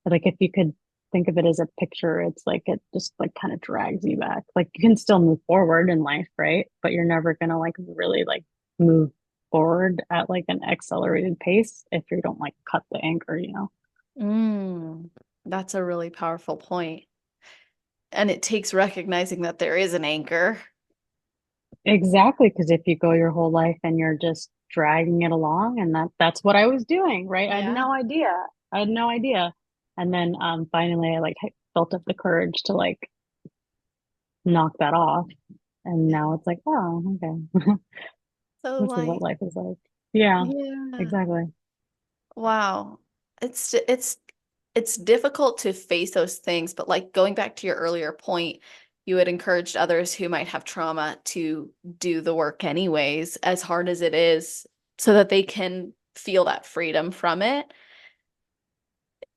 if you could think of it as a picture, it's like it just like kind of drags you back. Like you can still move forward in life, right? But you're never gonna like really like move forward at like an accelerated pace if you don't like cut the anchor, you know? Mm, that's a really powerful point. And it takes recognizing that there is an anchor. Exactly, because if you go your whole life and you're just dragging it along, and that's what I was doing, right? I had Yeah. no idea. I had no idea. And then finally I like built up the courage to like knock that off. And Yeah. now it's like, oh, okay. So This is what like, life is like. Yeah, yeah. exactly. Wow. It's difficult to face those things, but like going back to your earlier point, you had encouraged others who might have trauma to do the work anyways, as hard as it is, so that they can feel that freedom from it.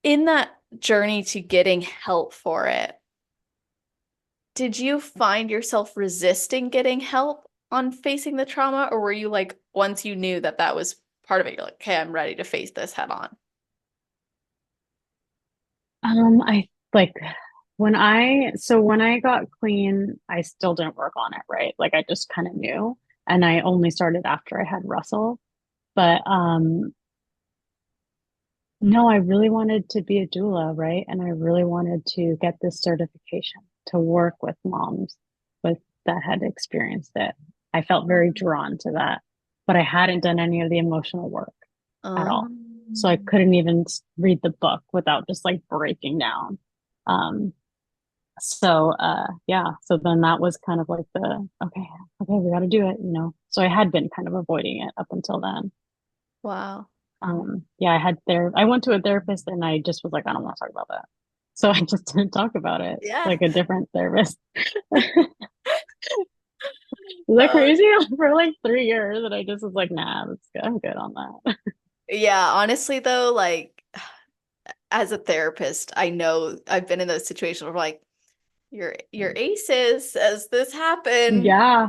In that journey to getting help for it, did you find yourself resisting getting help on facing the trauma, or were you like, once you knew that that was part of it, you're like, okay, I'm ready to face this head on? I like when I got clean, I still didn't work on it, right? Like I just kind of knew. And I only started after I had Russell. But no, I really wanted to be a doula, right? And I really wanted to get this certification to work with moms with that had experienced it. I felt very drawn to that, but I hadn't done any of the emotional work at all. So I Um, couldn't even read the book without just like breaking down. Um, so yeah, so then that was kind of like the okay, we got to do it, you know. So I had been kind of avoiding it up until then. wow. Yeah, I went to a therapist and I just was like, I don't want to talk about that. So I just didn't talk about it, Yeah. like a different therapist. Is that Uh, crazy? For like 3 years, and I just was like, nah, that's good. I'm good on that. yeah, honestly though, like as a therapist, I know I've been in those situations where like your aces says this happened, Yeah,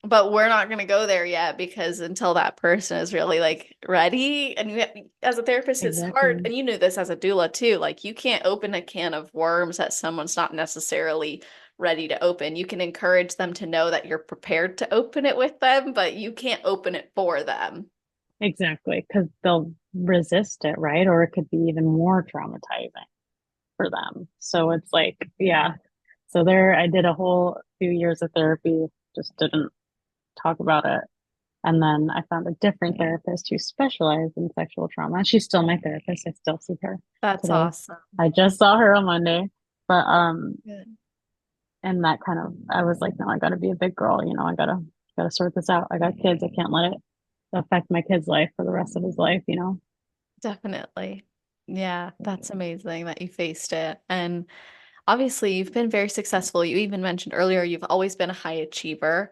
but we're not going to go there yet because until that person is really like ready, and as a therapist it's hard, exactly. and you knew this as a doula too, like you can't open a can of worms that someone's not necessarily ready to open. You can encourage them to know that you're prepared to open it with them, but you can't open it for them. Exactly. Because they'll resist it, right? Or it could be even more traumatizing for them. So it's like, yeah. So there, I did a whole few years of therapy, just didn't. talk about it. And then I found a different therapist who specialized in sexual trauma. She's still my therapist. I still see her That's today. awesome. I just saw her on Monday. But Good. and that kind of I was like, no, I gotta be a big girl, I gotta sort this out. I got kids. I can't let it affect my kid's life for the rest of his life. Definitely. Yeah, that's amazing that you faced it. And obviously, you've been very successful. You even mentioned earlier you've always been a high achiever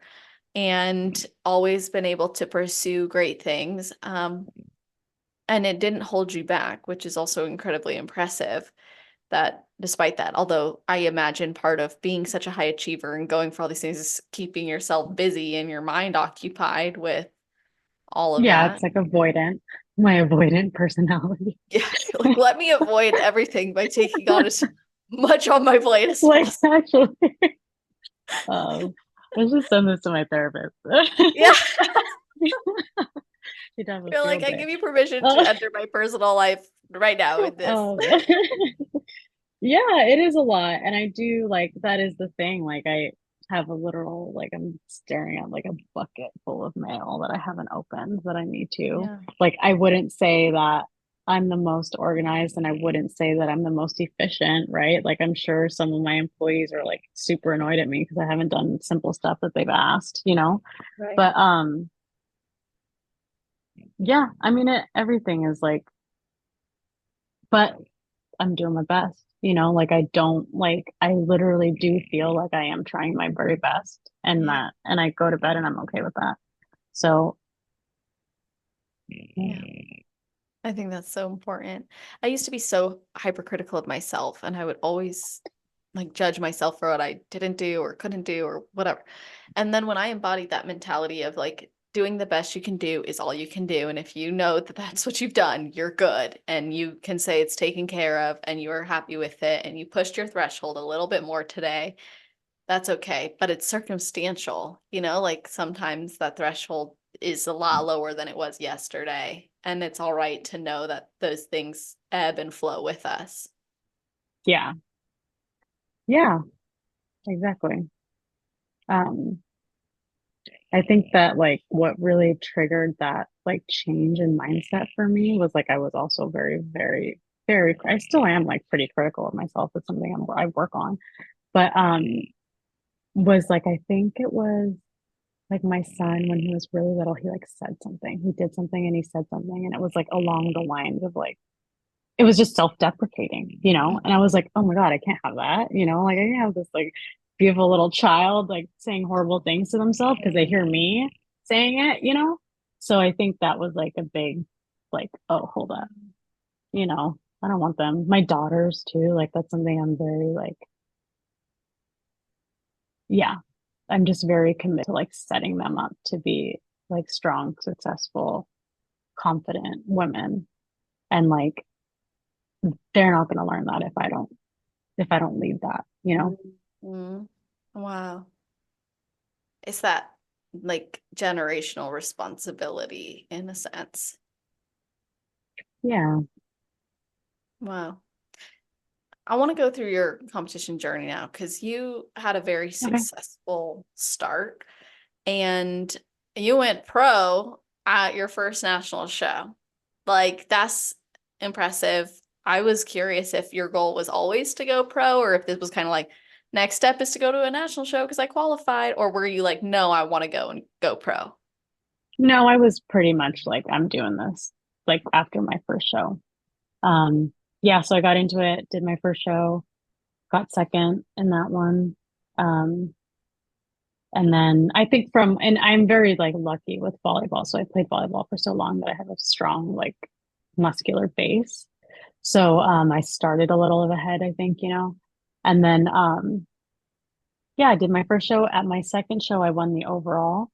and always been able to pursue great things. And it didn't hold you back, which is also incredibly impressive that despite that, although I imagine part of being such a high achiever and going for all these things is keeping yourself busy and your mind occupied with all of Yeah, that. it's like my avoidant personality. Yeah, like let me avoid everything by taking on as much on my plate as Like possible. actually, I should send this to my therapist. Yeah, She'd have a you're like, field I day. give you permission Uh, to enter my personal life right now in this. um, yeah, it is a lot. And I do like that is the thing. Like I have a literal like I'm staring at like a bucket full of mail that I haven't opened that I need to. Yeah, Like I wouldn't say that I'm the most organized and I wouldn't say that I'm the most efficient, right? Like I'm sure some of my employees are like super annoyed at me because I haven't done simple stuff that they've asked. right. But yeah, I mean everything is like but I'm doing my best. Like I don't like I literally do feel like I am trying my very best Yeah, and I go to bed and I'm okay with that. So yeah. I think that's so important. I used to be so hypercritical of myself, and I would always like judge myself for what I didn't do or couldn't do or whatever. And then when I embodied that mentality of like doing the best you can do is all you can do, and if you know that that's what you've done, you're good, and you can say it's taken care of, and you are happy with it, and you pushed your threshold a little bit more today, that's okay. But it's circumstantial, like sometimes that threshold is a lot lower than it was yesterday. And it's all right to know that those things ebb and flow with us. yeah. Yeah, exactly. Um I think that like what really triggered that like change in mindset for me was like I was also very, very, very I still am like pretty critical of myself. It's something I work on. But was like I think it was like my son when he was really little, he like said something. He did something and he said something and it was like along the lines of like it was just self-deprecating. And I was like, oh my God, I can't have that. Like I can't have this like beautiful little child like saying horrible things to themselves because they hear me saying it. So I think that was like a big like, oh, hold up. I don't want them. My daughters too, like that's something I'm very like, yeah, I'm just very committed to like setting them up to be like strong, successful, confident women. And like they're not gonna learn that if I don't lead that. Mhm. Wow. It's that like generational responsibility in a sense. Yeah. Wow. I want to go through your competition journey now because you had a very Okay. successful start and you went pro at your first national show. Like, that's impressive. I was curious if your goal was always to go pro or if this was kind of like, next step is to go to a national show because I qualified, or were you like, no, I want to go and go pro? No, I was pretty much like, I'm doing this like after my first show. Um, yeah, so I got into it, did my first show, got second in that one. Um, and then I think and I'm very like lucky with volleyball. So I played volleyball for so long that I have a strong like muscular base. So I started a little ahead, I think. And then yeah, I did my first show. At my second show, I won the overall.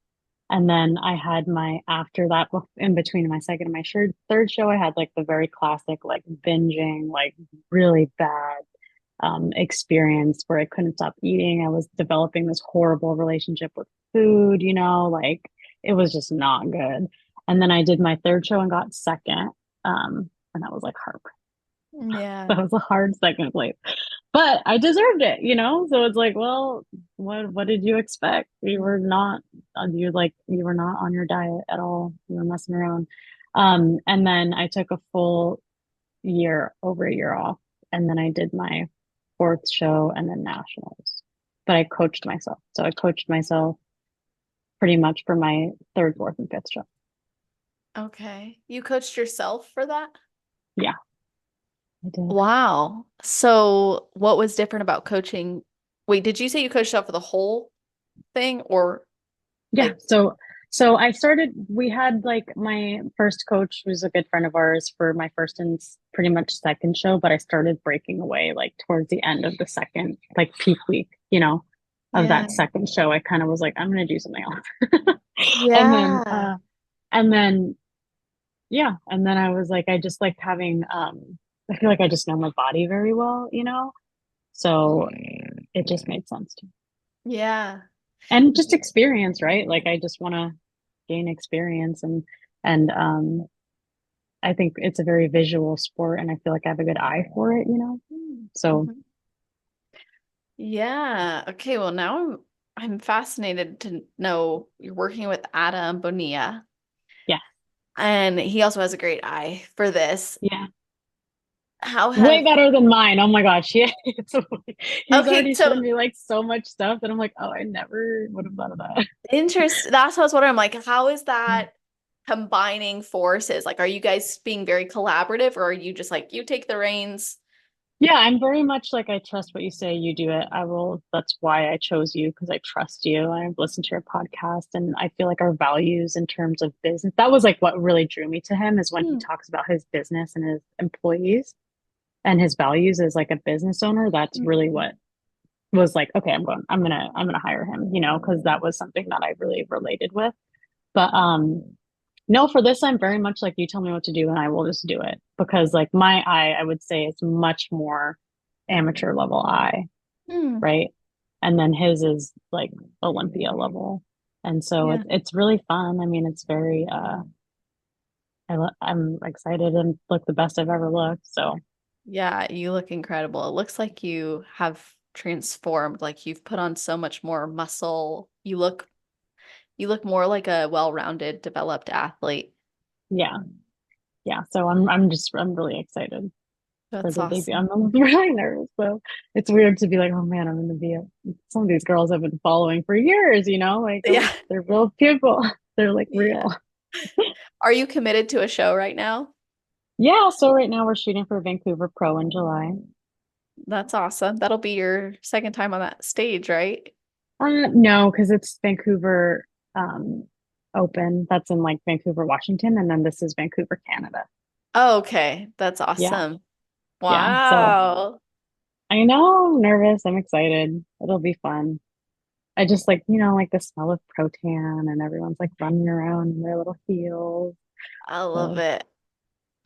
And then I had after that, in between my second and my third show, I had like the very classic, like binging, like really bad experience where I couldn't stop eating. I was developing this horrible relationship with food, like it was just not good. And then I did my third show and got second. And that was like hard. Yeah. That was a hard second place, but I deserved it. So it's like, well, what did you expect? We were not you were not on your diet at all. You were messing around. And then I took a full over a year off, and then I did my fourth show and then nationals. But I coached myself. So I coached myself pretty much for my third, fourth, and fifth show. Okay. You coached yourself for that? Yeah, I did. Wow. So what was different about coaching? Wait, did you say you coached yourself for the whole thing or Yeah. like, So I started, we had like my first coach was a good friend of ours for my first and pretty much second show, but I started breaking away like towards the end of the second, like peak week, of yeah. that second show. I kind of was like, I'm gonna do something else. And then Yeah. and then yeah, and then I was like, I just liked having I feel like I just know my body very well, So it just made sense to me. Yeah. And just experience, right? Like I just want to gain experience and I think it's a very visual sport and I feel like I have a good eye for it. So Mhm. Yeah. Okay. Well, now I'm fascinated to know you're working with Adam Bonilla, yeah. and he also has a great eye for this. Yeah. How Way have better than mine. Oh my gosh. Yeah. He's Okay, already so shown me like so much stuff that I'm like, oh, I never would have thought of that. that's what I was wondering. I'm like, how is that combining forces? Like, are you guys being very collaborative, or are you just like, you take the reins? Yeah, I'm very much like I trust what you say, you do it. I will. That's why I chose you because I trust you. I've listened to your podcast and I feel like our values in terms of business, that was like what really drew me to him is when he Hmm. talks about his business and his employees and his values as like a business owner. That's really what was like, okay, I'm gonna hire him, because that was something that I really related with. But no, for this, I'm very much like you tell me what to do and I will just do it because like my eye, I would say it's much more amateur level eye, Hmm. right? And then his is like Olympia level. And so Yeah. it's really fun. I mean, it's very I'm excited and look the best I've ever looked. So Yeah, you look incredible. It looks like you have transformed, like you've put on so much more muscle. You look more like a well-rounded, developed athlete. yeah, yeah. So I'm really excited for That's the debut. awesome. I'm really nervous. So it's weird to be like, oh man, I'm gonna be some of these girls I've been following for years, like Yeah. they're real people. They're like Yeah. real. Are you committed to a show right now? Yeah, so right now we're shooting for Vancouver Pro in July. That's awesome. That'll be your second time on that stage, right? No, because it's Vancouver Open. That's in like Vancouver, Washington, and then this is Vancouver, Canada. Oh, okay. That's Yeah, awesome. yeah. So Wow. I know, I'm nervous. I'm excited. It'll be fun. I just like, like the smell of protan and everyone's like running around in their little heels. I love So it.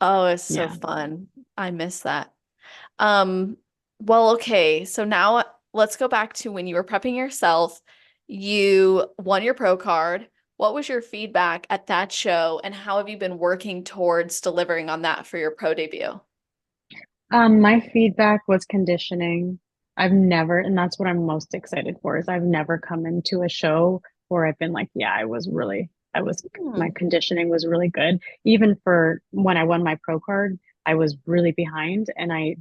Oh, it's so yeah. fun. I miss that. Um, well, okay. So now let's go back to when you were prepping yourself. You won your pro card. What was your feedback at that show, and how have you been working towards delivering on that for your pro debut? My feedback was conditioning. And that's what I'm most excited for, is I've never come into a show where I've been like, yeah, my Hmm. conditioning was really good. Even for when I won my pro card, I was really behind and I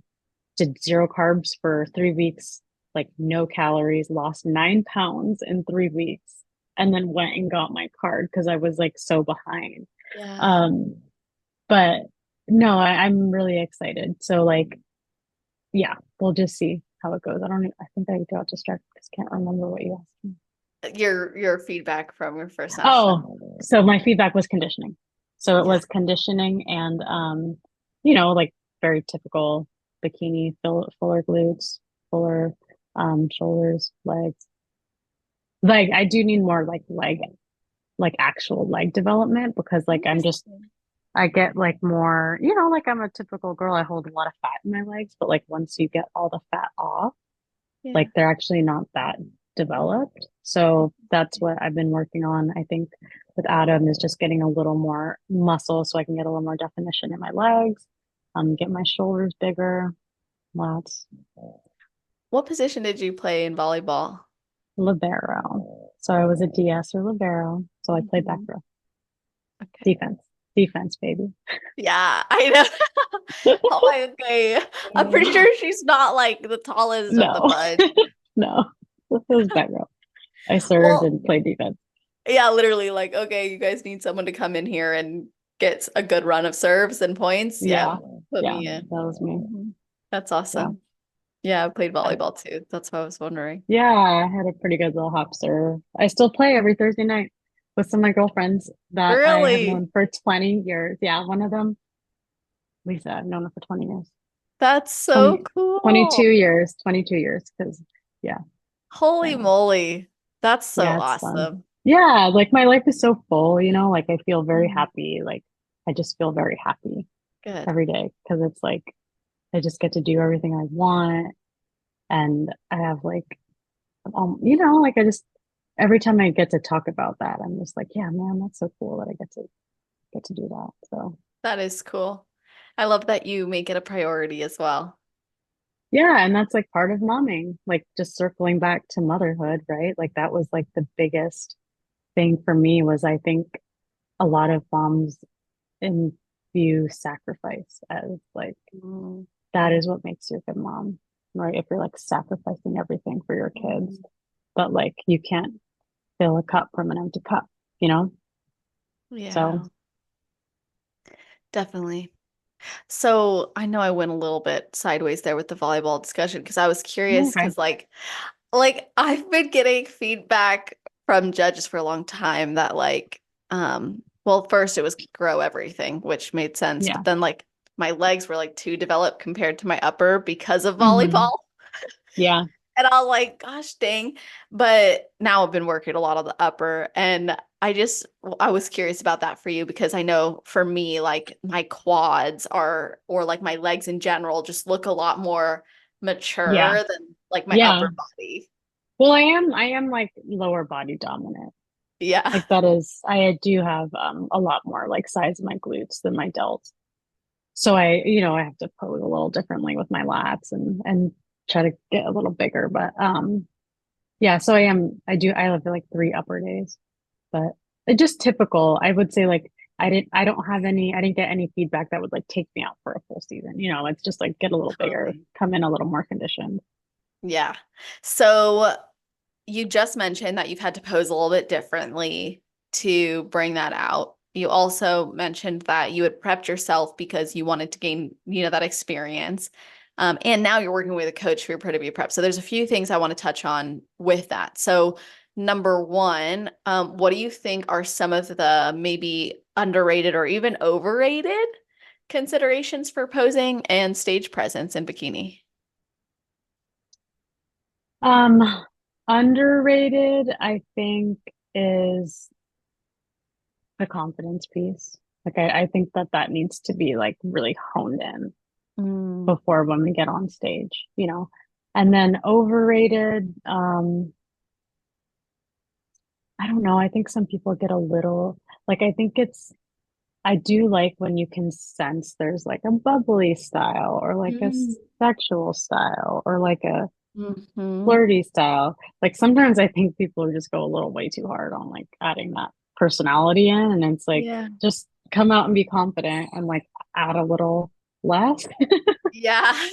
did zero carbs for 3 weeks, like no calories, lost 9 pounds in 3 weeks, and then went and got my card because I was like so behind. Yeah. Um, but no, I'm really excited. So like, yeah, we'll just see how it goes. I think I got distracted because I can't remember what you asked me. Your feedback from your first national. Oh, so my feedback was conditioning. So it Yeah. was conditioning and like very typical bikini, fuller glutes, fuller shoulders, legs. Like I do need more like actual leg development because like Interesting. I get like more, like I'm a typical girl. I hold a lot of fat in my legs, but like once you get all the fat off, Yeah. like they're actually not that developed. So that's what I've been working on. I think with Adam is just getting a little more muscle so I can get a little more definition in my legs, get my shoulders bigger, lats. What position did you play in volleyball? Libero. So I was a DS or libero. So I played back Mhm. row. Okay. Defense, baby. Yeah, I know. Oh, okay. I'm pretty sure she's not like the tallest of the No, bunch. no, it was back row. I served Well, and played defense. yeah, literally, like, okay, you guys need someone to come in here and get a good run of serves and points. Yeah, Yeah, put yeah, me in. that was me. Mhm. That's Yeah. awesome. Yeah, I played I- volleyball too. That's what I was wondering. Yeah, I had a pretty good little hop serve. I still play every Thursday night with some of my girlfriends that I have Really? known for 20 years. Yeah, one of them, Lisa, I've known her for 20 years. That's so 20, 22 cool. years, 22 years. Because, yeah, Holy yeah, moly. That's so yeah, it's fun. awesome. Yeah, like my life is so full, like I feel very Mm, happy. Like I just feel very happy good. every day because it's like I just get to do everything I want. And I have like, like I just, every time I get to talk about that, I'm just like, yeah, man, that's so cool that I get to do that. So That is cool. I love that you make it a priority as well. yeah, and that's like part of momming, like just circling back to motherhood, right? Like that was like the biggest thing for me was I think a lot of moms view sacrifice as like Mm, that is what makes you a good mom, right? If you're like sacrificing everything for your kids, mm. but like you can't fill a cup from an empty cup, you know? So Yeah, definitely. So I know I went a little bit sideways there with the volleyball discussion because I was curious okay. because like I've been getting feedback from judges for a long time that well, first it was grow everything, which made sense, Yeah. but then like my legs were like too developed compared to my upper because of Hmm. volleyball. Yeah. And I was like, gosh dang. But now I've been working a lot on the upper and I was curious about that for you because I know for me, like my quads or like my legs in general just look a lot more Yeah. mature than like my Yeah. upper body. Well, I am like lower body dominant. Yeah. Like that is, I do have a lot more like size of my glutes than my delts. So I have to pose a little differently with my lats and try to get a little bigger. But yeah, so I have like 3 upper days, but it just typical. I would say like I didn't get any feedback that would like take me out for a full season. It's just like get a little bigger, Totally. come in a little more conditioned. Yeah. So you just mentioned that you've had to pose a little bit differently to bring that out. You also mentioned that you had prepped yourself because you wanted to gain, that experience. And now you're working with a coach for your pro-to-be prep. So there's a few things I want to touch on with that. So number one, what do you think are some of the maybe underrated or even overrated considerations for posing and stage presence in bikini? Um, Underrated, I think, is the confidence piece. Like I think that needs to be like really honed in Mm, before when we get on stage. And then overrated, I don't know. I think some people get a little like I do like when you can sense there's like a bubbly style or like a mm, sexual style or like a mhm. flirty style. Like sometimes I think people just go a little way too hard on like adding that personality in, and it's like Yeah. just come out and be confident and like add a little less. Yeah.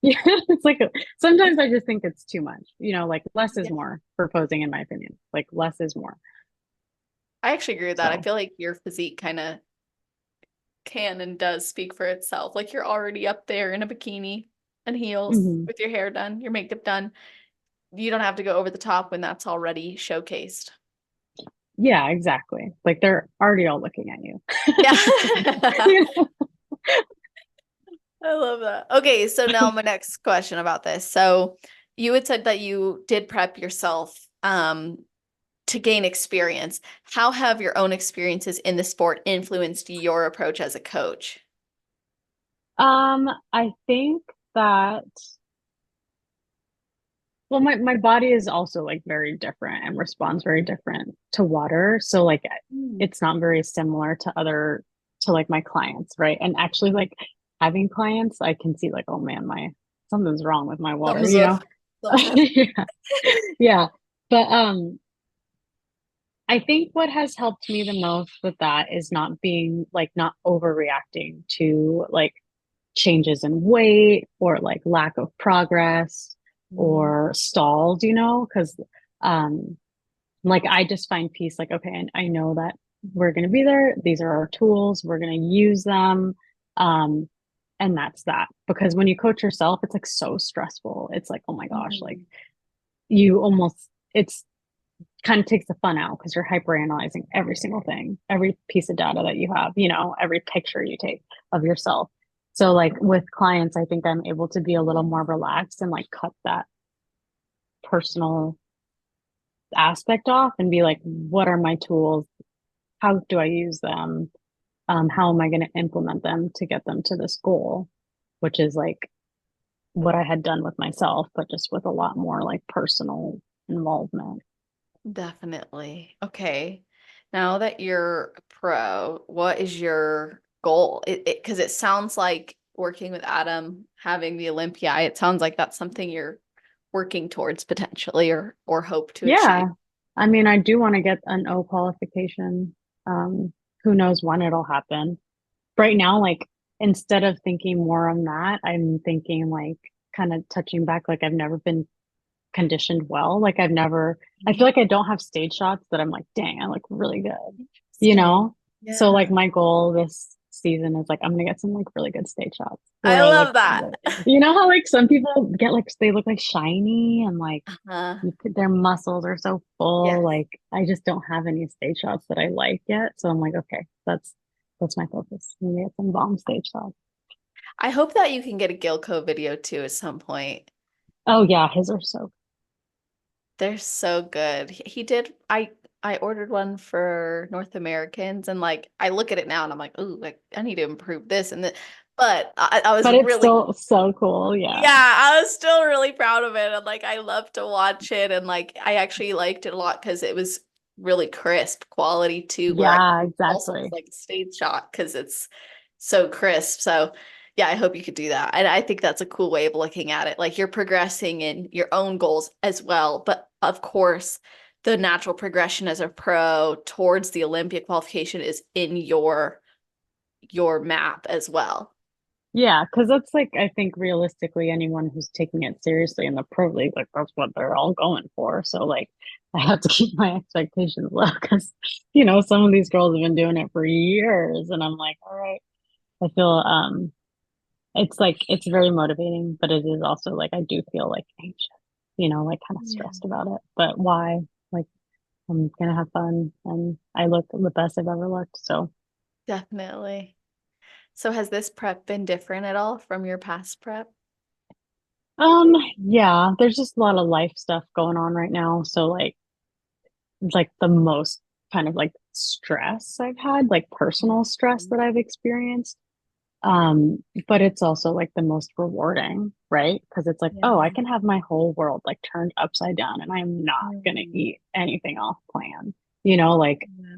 Yeah, it's like sometimes I just think it's too much. Like less is Yeah. more for posing, in my opinion. Like less is more. I actually agree with that. I So, feel like your physique kind of can and does speak for itself. Like you're already up there in a bikini and heels mhm. with your hair done, your makeup done. You don't have to go over the top when that's already showcased. Yeah, exactly. Like they're already all looking at you. Yeah. I love that. Okay, so now my next question about this. So you had said that you did prep yourself to gain experience. How have your own experiences in the sport influenced your approach as a coach? I think that well, my body is also like very different and responds very different to water. So like Mm. it's not very similar to like my clients, right? And actually like having clients, I can see like, oh man, my something's wrong with my water, Thumbs you up. know? Thumbs up. Yeah. Yeah. But I think what has helped me the most with that is not being like not overreacting to like changes in weight or like lack of progress Mm, or stalls, because um like I just find peace like, okay, and I know that we're going to be there. These are our tools. We're going to use them. Um, and that's that. Because when you coach yourself, it's like so stressful. It's like, oh my gosh, like mhm. you almost, it's kind of takes the fun out because you're hyper analyzing every single thing, every piece of data that you have, every picture you take of yourself. So like with clients, I think I'm able to be a little more relaxed and like cut that personal aspect off and be like, what are my tools? How do I use them? How am I going to implement them to get them to this goal, which is like what I had done with myself, but just with a lot more like personal involvement. Definitely. Okay. Now that you're a pro, what is your goal? Because it sounds like working with Adam, having the Olympia, it sounds like that's something you're working towards potentially or hope to achieve. Yeah. I mean, I do want to get an O qualification. Um, who knows when it'll happen. Right now, like instead of thinking more on that, I'm thinking like kind of touching back, like I've never been conditioned well. Like I feel Mhm. like I don't have stage shots that I'm like, dang, I look really good, you Interesting. know? So like Yeah. my goal this season is like I'm gonna get some like really good stage shots I where I look love that. really, you know how like some people get like they look like shiny and like Uh, their muscles are so full. yes. Like I just don't have any stage shots that I like yet. So I'm like, okay, that's my focus. I'm gonna get some bomb stage shots. I hope that you can get a Gilco video too at some point. Oh yeah, his are so They're so good. He did. I ordered one for North Americans, and like I look at it now, and I'm like, ooh, like I need to improve this and that. But I was but it's really, still so cool. Yeah. yeah, I was still really proud of it, and like I love to watch it, and like I actually liked it a lot because it was really crisp quality too. Where I Yeah, also was exactly. like a stage shot because it's so crisp. So yeah, I hope you could do that. And I think that's a cool way of looking at it. Like you're progressing in your own goals as well. But of course, the natural progression as a pro towards the Olympia qualification is in your map as well. Yeah, because that's like I think realistically anyone who's taking it seriously in the pro league, like that's what they're all going for. So like I have to keep my expectations low because some of these girls have been doing it for years and I'm like, all right. I feel it's like it's very motivating, but it is also like I do feel like anxious, like kind of Yeah. stressed about it. But why? Like I'm gonna have fun and I look the best I've ever looked. So Definitely. So has this prep been different at all from your past prep? yeah, there's just a lot of life stuff going on right now. So like the most kind of like stress I've had, like personal stress Mhm. that I've experienced. But it's also like the most rewarding, right? Because it's like, oh, I Yeah. can have my whole world like turned upside down and I'm not gonna Mhm. eat anything off plan. You know, like Yeah.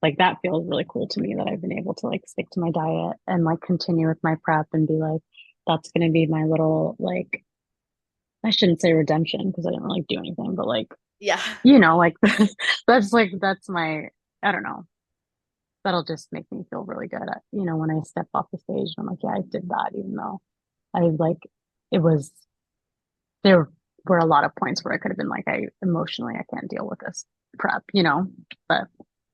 like that feels really cool to me that I've been able to like stick to my diet and like continue with my prep and be like, that's gonna be my little like I shouldn't say redemption because I didn't really do anything, but like, Yeah. like that's my I don't know. That'll just make me feel really good at, when I step off the stage and I'm like, yeah, I did that, even though I like it was there were a lot of points where I could have been like, I emotionally I can't deal with this prep. But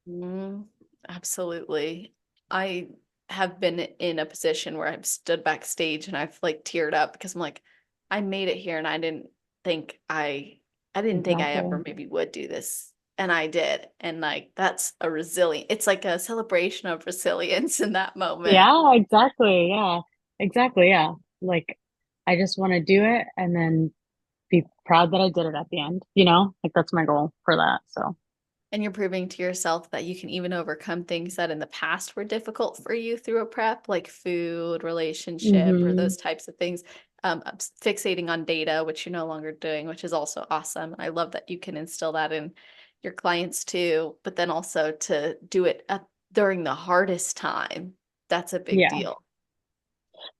Mm, absolutely. I have been in a position where I've stood backstage and I've like teared up because I'm like, I made it here and think I didn't think I ever exactly. maybe would do this. And I did. And like that's a resilient, it's like a celebration of resilience in that moment. Yeah, exactly. Yeah. Exactly. Yeah. Like I just want to do it and then be proud that I did it at the end. Like that's my goal for that. So And you're proving to yourself that you can even overcome things that in the past were difficult for you through a prep, like food, relationship, or hmm those types of things. Fixating on data, which you're no longer doing, which is also awesome. I love that you can instill that in your clients too, but then also to do it during the hardest time. That's a big yeah. deal.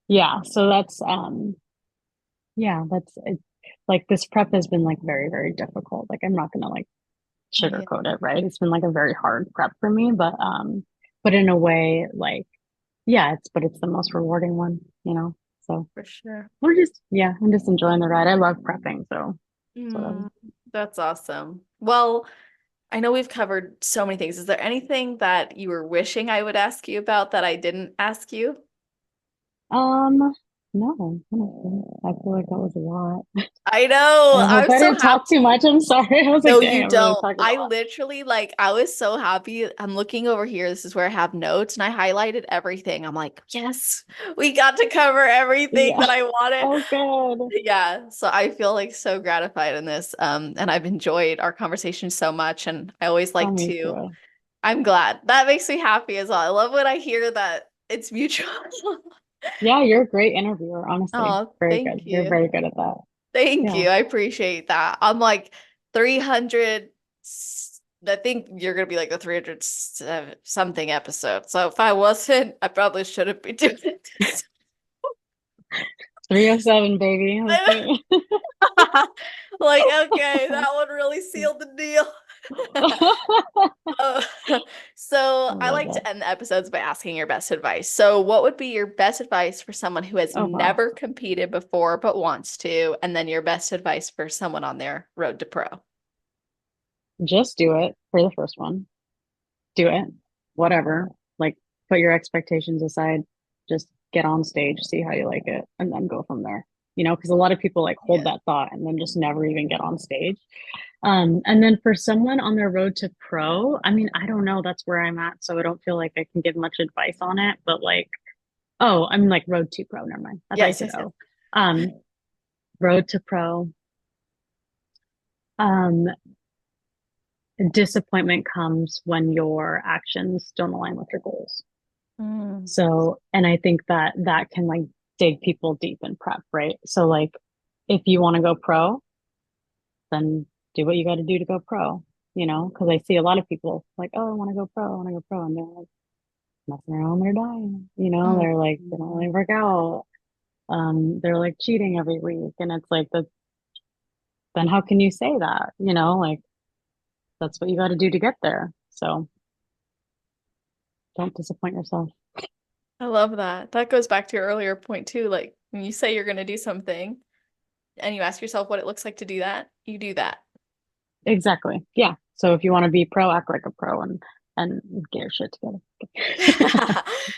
Yeah. So that's yeah, that's it. Like this prep has been like very, very difficult. Like I'm not gonna like Yeah, sugarcoat it, right? It's been like a very hard prep for me, but in a way, like, yeah, it's the most rewarding one, you know? So for sure. I'm just enjoying the ride. I love prepping, so Mm, that's awesome. Well, I know we've covered so many things. Is there anything that you were wishing I would ask you about that I didn't ask you? um, no, honestly, I feel like that was a lot. I know. I hope I'm I so didn't talk too happy. much. I'm sorry. I was like, No, dang, you I'm really don't. talking a I lot. literally like I was so happy. I'm looking over here. This is where I have notes and I highlighted everything. I'm like, yes, we got to cover everything Yeah. that I wanted. Oh, good. Yeah, so I feel like so gratified in this. And I've enjoyed our conversation so much. And I always Oh, like me to, too. I'm glad. That makes me happy as well. I love when I hear that it's mutual. Yeah, you're a great interviewer, honestly. Oh, Very thank good. You're you. very good at that. Thank Yeah. you. I appreciate that. I'm like 300. I think you're going to be like the 300 something episode. So if I wasn't, I probably shouldn't be doing this. 307, baby. Let's see. Like, okay, that one really sealed the deal. Uh, I so I love like that. to end the episodes by asking your best advice. So what would be your best advice for someone who has Oh, wow. never competed before but wants to? And then your best advice for someone on their road to pro? Just do it for the first one. Do it. Whatever. Like, put your expectations aside. Just get on stage, see how you like it, and then go from there. You know, because a lot of people like hold Yeah. that thought and then just never even get on stage. And then for someone on their road to pro, I mean, I don't know. That's where I'm at. So I don't feel like I can give much advice on it. But like, oh, I'm like road to pro. Never mind. I thought you Yes, said yes, yes. oh. Um, road to pro. Um, disappointment comes when your actions don't align with your goals. Mm, So, and I think that that can like dig people deep in prep, right? So like if you want to go pro, then do what you got to do to go pro, you know, because I see a lot of people like, oh, I want to go pro, I want to go pro. And they're like messing around, they're dying, you know, mm. they're like, they don't really work out. They're like cheating every week. And it's like, then how can you say that? You know, like that's what you got to do to get there. So don't disappoint yourself. I love that. That goes back to your earlier point too. Like when you say you're going to do something and you ask yourself what it looks like to do that, you do that. Exactly. Yeah. So if you want to be pro, act like a pro and get your shit together.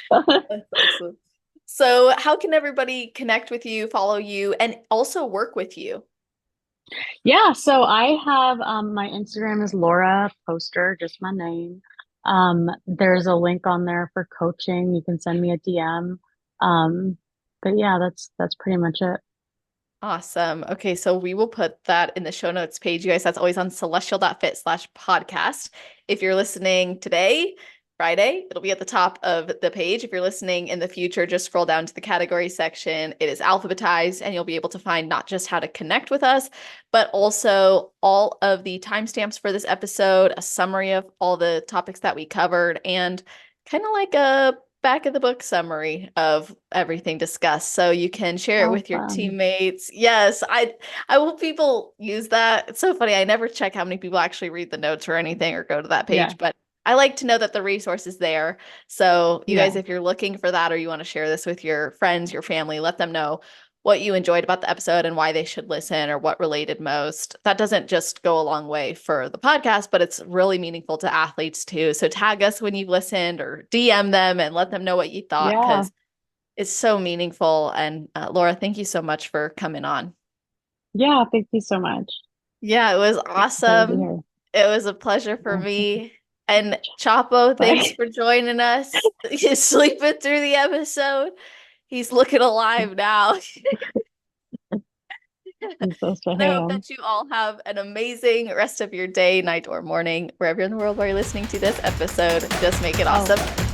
That's awesome. So, how can everybody connect with you, follow you, and also work with you? Yeah, so I have my Instagram is Laura Postor, just my name. There's a link on there for coaching. You can send me a DM. But yeah, that's pretty much it. Awesome. Okay, so we will put that in the show notes page, you guys. That's always on celestial.fit/podcast. If you're listening today, Friday, it'll be at the top of the page. If you're listening in the future, just scroll down to the category section. It is alphabetized, and you'll be able to find not just how to connect with us, but also all of the timestamps for this episode, a summary of all the topics that we covered, and kind of like a back of the book summary of everything discussed so you can share it Oh, with your fun. teammates. Yes, I hope people use that. It's so funny. I never check how many people actually read the notes or anything or go to that Yeah. page, but I like to know that the resource is there. So you guys, Yeah. if you're looking for that or you want to share this with your friends, your family, let them know what you enjoyed about the episode and why they should listen or what related most. That doesn't just go a long way for the podcast, but it's really meaningful to athletes too. So tag us when you've listened or DM them and let them know what you thought Yeah. because it's so meaningful. And Laura, thank you so much for coming on. Yeah, thank you so much. Yeah, it was Excited to awesome. hear. It was a pleasure for Awesome. me. And Chapo, thanks Bye. for joining us. He's sleeping through the episode. He's looking alive now. I'm supposed to And I hope ham. that you all have an amazing rest of your day, night, or morning, wherever in the world where you're listening to this episode. Just make it Oh, awesome.